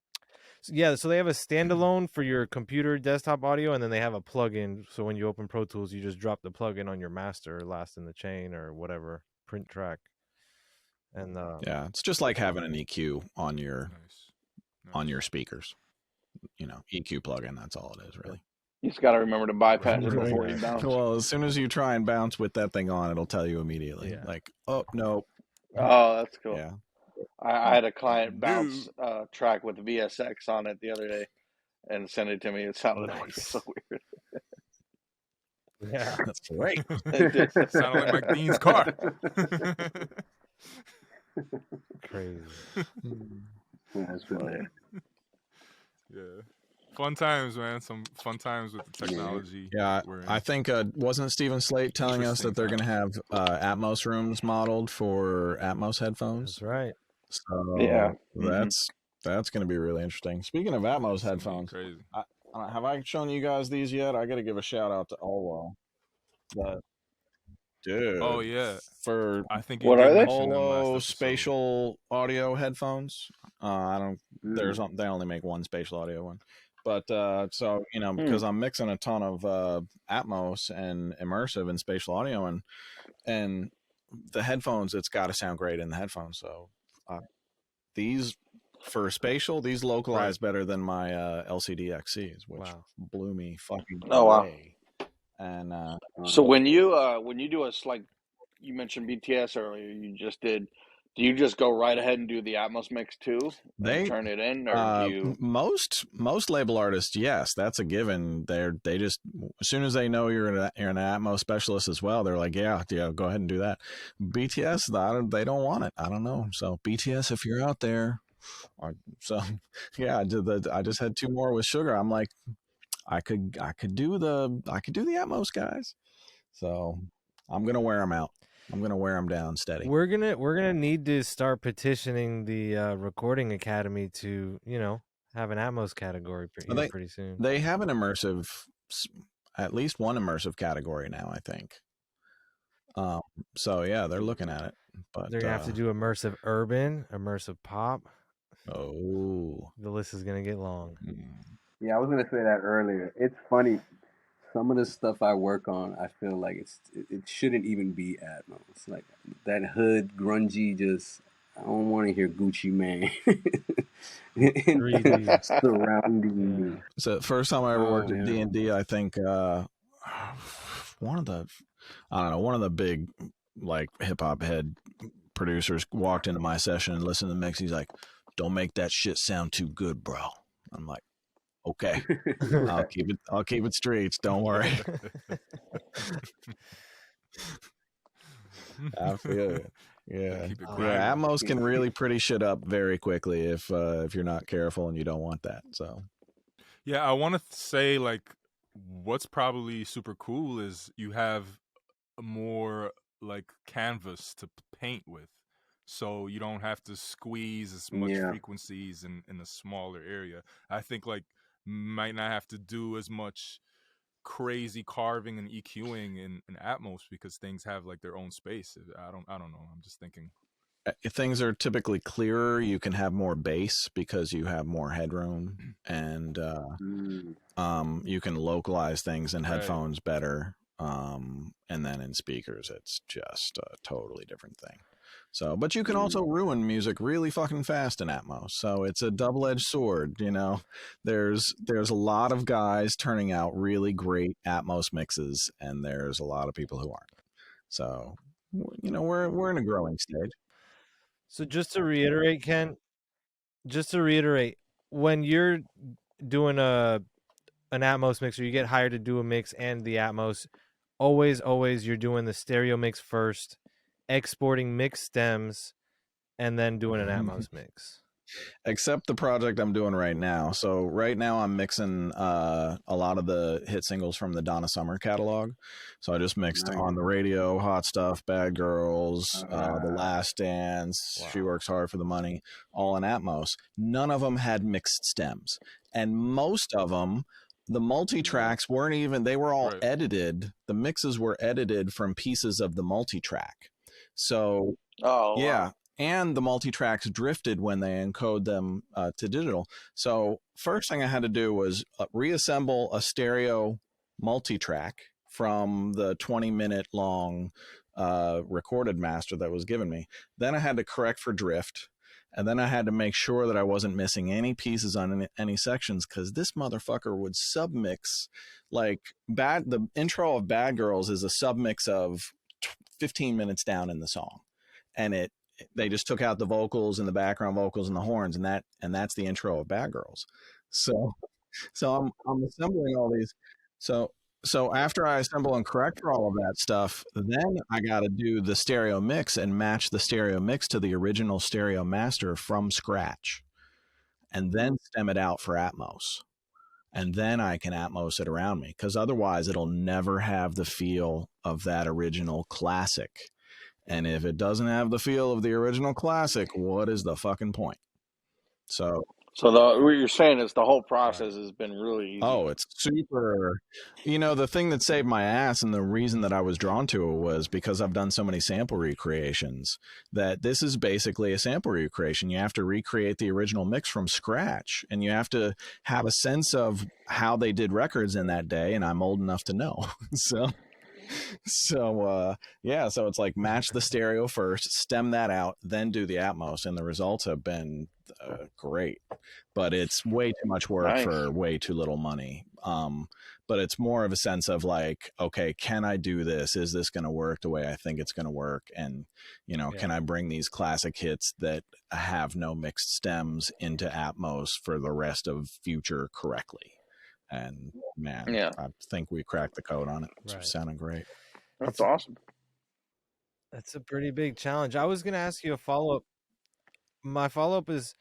Yeah, so they have a standalone for your computer desktop audio, and then they have a plugin. So when you open Pro Tools, you just drop the plugin on your master, last in the chain, or whatever print track. And yeah, it's just like having an EQ on your on your speakers. EQ plugin. That's all it is, really. You just got to remember to bypass it before you bounce. Well, as soon as you try and bounce with that thing on, it'll tell you immediately. Yeah. Like, oh no. Oh, that's cool. Yeah. I had a client bounce track with VSX on it the other day and send it to me. It sounded so weird. Yeah, that's great. It sounded like Mike Dean's car. Crazy. That's funny. Yeah. Fun times, man. Some fun times with the technology. Yeah, I think wasn't Stephen Slate telling us that they're going to have Atmos rooms modeled for Atmos headphones? That's right. So yeah, that's going to be really interesting. Speaking of Atmos headphones, crazy. Have I shown you guys these yet? I got to give a shout out to Olwell. Dude. Oh yeah. For I think what are they? Holo spatial audio headphones. I don't. They only make one spatial audio one. But so because I'm mixing a ton of Atmos and immersive and spatial audio, and the headphones, it's got to sound great in the headphones. So these for spatial, these localize better than my LCD XCs, which blew me fucking away. And so when you do like you mentioned BTS earlier, you just did. Do you just go right ahead and do the Atmos mix too? They turn it in, or do you... most label artists, yes, that's a given. They just as soon as they know you're an Atmos specialist as well, they're like, yeah, go ahead and do that. BTS, they don't want it. I don't know. So BTS, if you're out there, I just had 2 more with Sugar. I'm like, I could do the Atmos guys. So I'm gonna wear them out. I'm gonna wear them down steady. We're gonna need to start petitioning the Recording Academy to have an Atmos category pretty soon. They have an immersive, at least one immersive category now, I think. So yeah, they're looking at it, but they're gonna have to do immersive urban, immersive pop. Oh, the list is gonna get long. Yeah, I was gonna say that earlier. It's funny. Some of the stuff I work on, I feel like it shouldn't even be Atmos. Like that hood, grungy, just I don't want to hear Gucci Mane surrounding me. So first time I ever worked at D&D, I think one of the big like hip hop head producers walked into my session and listened to the mix. He's like, "Don't make that shit sound too good, bro." I'm like, "Okay, I'll keep it straight. Don't worry." I feel it. Yeah, Keep it Yeah, grinding. Atmos can really pretty shit up very quickly if you're not careful and you don't want that. So Yeah, I want to say like what's probably super cool is you have more like canvas to paint with, so you don't have to squeeze as much Yeah. frequencies in a smaller area. I think like might not have to do as much crazy carving and EQing in Atmos because things have like their own space. I don't know. I'm just thinking. if things are typically clearer, you can have more bass because you have more headroom, and you can localize things in Right. headphones better. And then in speakers, it's just a totally different thing. So, but you can also ruin music really fucking fast in Atmos. So it's a double-edged sword, you know. There's a lot of guys turning out really great Atmos mixes, and there's a lot of people who aren't. So, you know, we're in a growing stage. So just to reiterate, Ken, when you're doing an Atmos mix, or you get hired to do a mix and the Atmos, always you're doing the stereo mix first, exporting mix stems, and then doing an Atmos mix. Except the project I'm doing right now. So right now I'm mixing a lot of the hit singles from the Donna Summer catalog. So I just mixed On the Radio, Hot Stuff, Bad Girls, The Last Dance, She Works Hard for the Money, all in Atmos. None of them had mixed stems. And most of them, the multi-tracks weren't even, they were all edited. The mixes were edited from pieces of the multi-track. So, yeah. And the multi-tracks drifted when they encode them to digital. So first thing I had to do was reassemble a stereo multi-track from the 20-minute long recorded master that was given me. Then I had to correct for drift. And then I had to make sure that I wasn't missing any pieces on any sections, because this motherfucker would submix like the intro of Bad Girls is a submix of 15 minutes down in the song. And they just took out the vocals and the background vocals and the horns, and that's the intro of Bad Girls. So I'm assembling all these. So after I assemble and correct for all of that stuff, then I got to do the stereo mix and match the stereo mix to the original stereo master from scratch, and then stem it out for Atmos. And then I can Atmos it around me, because otherwise it'll never have the feel of that original classic. And if it doesn't have the feel of the original classic, what is the fucking point? So what you're saying is the whole process has been really easy. Oh, it's super. You know, the thing that saved my ass and the reason that I was drawn to it was because I've done so many sample recreations, that this is basically a sample recreation. You have to recreate the original mix from scratch, and you have to have a sense of how they did records in that day, and I'm old enough to know. So it's like match the stereo first, stem that out, then do the Atmos, and the results have been great. But it's way too much work for way too little money. But it's more of a sense of like, okay, can I do this? Is this going to work the way I think it's going to work? And, you know, can I bring these classic hits that have no mixed stems into Atmos for the rest of future correctly? And man, I think we cracked the code on it. It's sounding great. That's awesome. That's a pretty big challenge. I was going to ask you a follow-up. My follow-up is,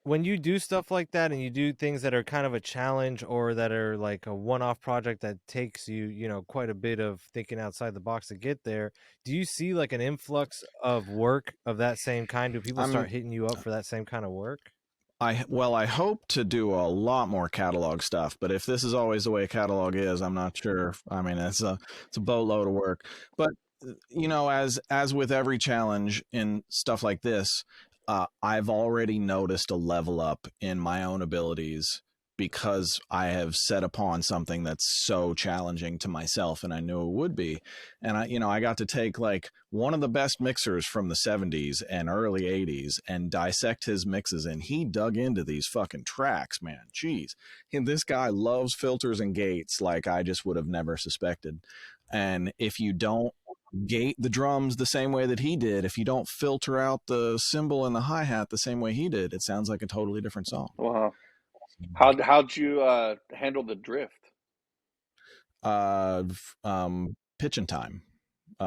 when you do stuff like that and you do things that are kind of a challenge or that are like a one-off project that takes you, you know, quite a bit of thinking outside the box to get there, do you see like an influx of work of that same kind? Do people start hitting you up for that same kind of work? I hope to do a lot more catalog stuff, but if this is always the way a catalog is, I'm not sure. I mean, it's a boatload of work. But you know, as with every challenge in stuff like this, I've already noticed a level up in my own abilities because I have set upon something that's so challenging to myself, and I knew it would be. And I got to take like one of the best mixers from the 70s and early 80s and dissect his mixes, and he dug into these fucking tracks, man. Jeez. And this guy loves filters and gates like I just would have never suspected. And if you don't gate the drums the same way that he did, if you don't filter out the cymbal and the hi-hat the same way he did, it sounds like a totally different song. Wow. How'd you handle the drift? Pitch and time,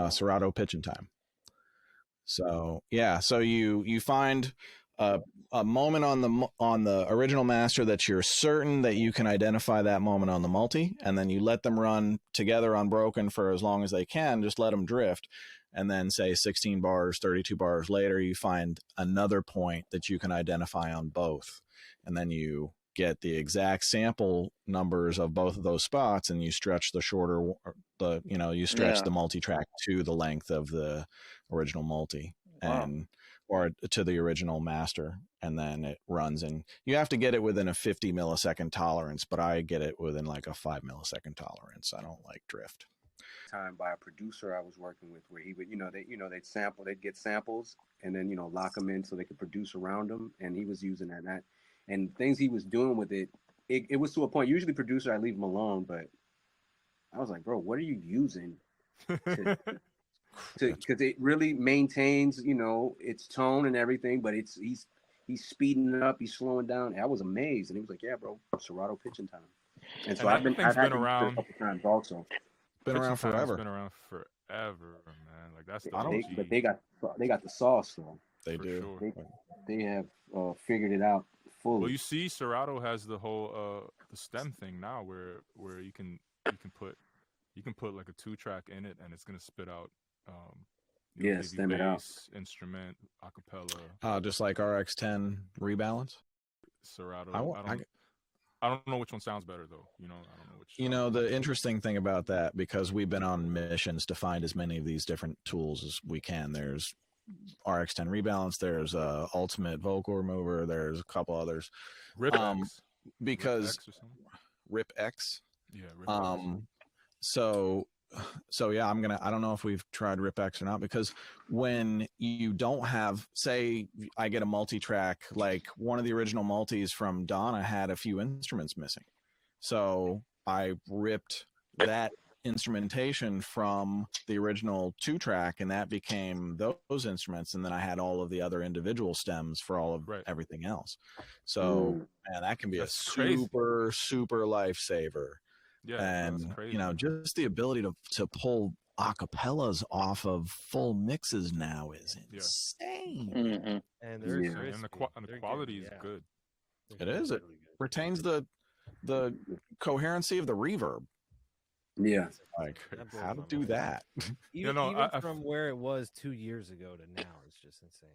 Serato pitch and time. So yeah, so you find a moment on the original master that you're certain that you can identify that moment on the multi, and then you let them run together unbroken for as long as they can. Just let them drift, and then say 16 bars, 32 bars later, you find another point that you can identify on both, and then you get the exact sample numbers of both of those spots, and you stretch the shorter the multi-track to the length of the original multi. Wow. Or to the original master, and then it runs, and you have to get it within a 50 millisecond tolerance, but I get it within like a 5 millisecond tolerance. I don't like drift. Time by a producer I was working with, where he would, they'd get samples and then, lock them in so they could produce around them. And he was using that and things he was doing with it. It was to a point, usually producer, I leave him alone, but I was like, bro, what are you using because it really maintains, its tone and everything, but he's speeding it up, he's slowing down. And I was amazed, and he was like, "Yeah, bro, Serato pitching time." And so I've had around a couple times also. Been around forever. Been around forever, man. Like that's the but they got the sauce though. They do. Sure. They have figured it out fully. Well, you see, Serato has the whole the stem thing now, where you can put like a 2-track in it, and it's gonna spit out. Stem it out. Instrument, acapella. Just like RX10 rebalance. Serato. I don't know which one sounds better though. I don't know which. The interesting thing about that, because we've been on missions to find as many of these different tools as we can. There's RX10 rebalance. There's Ultimate Vocal Remover. There's a couple others. Rip X. Because Rip X. Yeah. Rip X. So yeah, I don't know if we've tried Rip X or not, because when you don't have, say I get a multi-track, like one of the original multis from Donna had a few instruments missing. So I ripped that instrumentation from the original 2-track, and that became those instruments. And then I had all of the other individual stems for all of everything else. So man, that can be a super, super lifesaver. Yeah, and just the ability to pull acapellas off of full mixes now is insane. Mm-hmm. And the quality is good. It is. It retains the coherency of the reverb. Yeah, like how to do that? Even from where it was 2 years ago to now, it's just insane.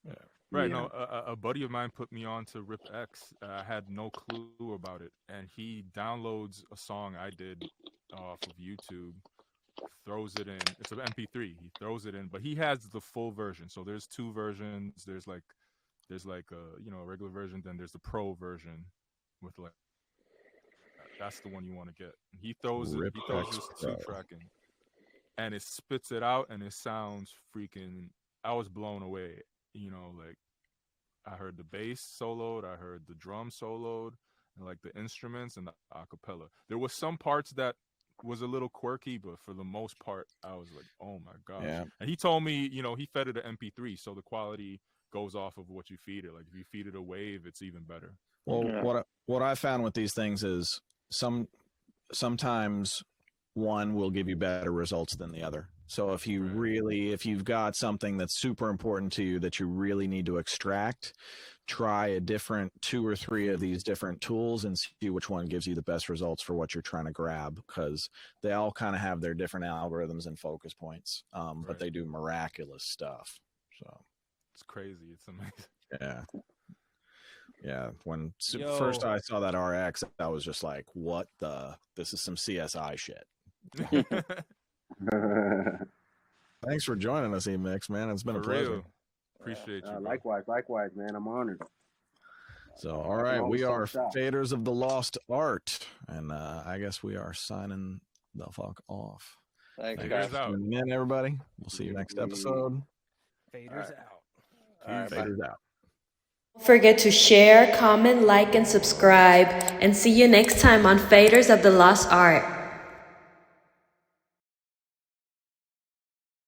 Yeah. Right. No, a buddy of mine put me on to Rip X. I had no clue about it, and he downloads a song I did off of YouTube, throws it in. It's an MP3. He throws it in, but he has the full version. So there's 2 versions. There's like a regular version. Then there's the pro version with like that's the one you want to get. And he throws this 2-track in, and it spits it out, and it sounds freaking. I was blown away. Like I heard the bass soloed, I heard the drum soloed, and like the instruments and the acapella. There was some parts that was a little quirky, but for the most part, I was like, oh my gosh. Yeah. And he told me, he fed it an MP3, so the quality goes off of what you feed it. Like if you feed it a wave, it's even better. Well, what I found with these things is sometimes one will give you better results than the other. So if you've got something that's super important to you that you really need to extract, try a different 2 or 3 of these different tools and see which one gives you the best results for what you're trying to grab, because they all kind of have their different algorithms and focus points, but they do miraculous stuff. So it's crazy. It's amazing. Yeah. When first I saw that RX, I was just like, this is some CSI shit. Thanks for joining us, Emix, man. It's been a pleasure. Real. Appreciate you. Likewise, man. I'm honored. So, all right, we are Faders of the Lost Art, and I guess we are signing the fuck off. Thanks for tuning in, everybody. We'll see you next episode. Faders out. Faders out. Don't forget to share, comment, like, and subscribe. And see you next time on Faders of the Lost Art.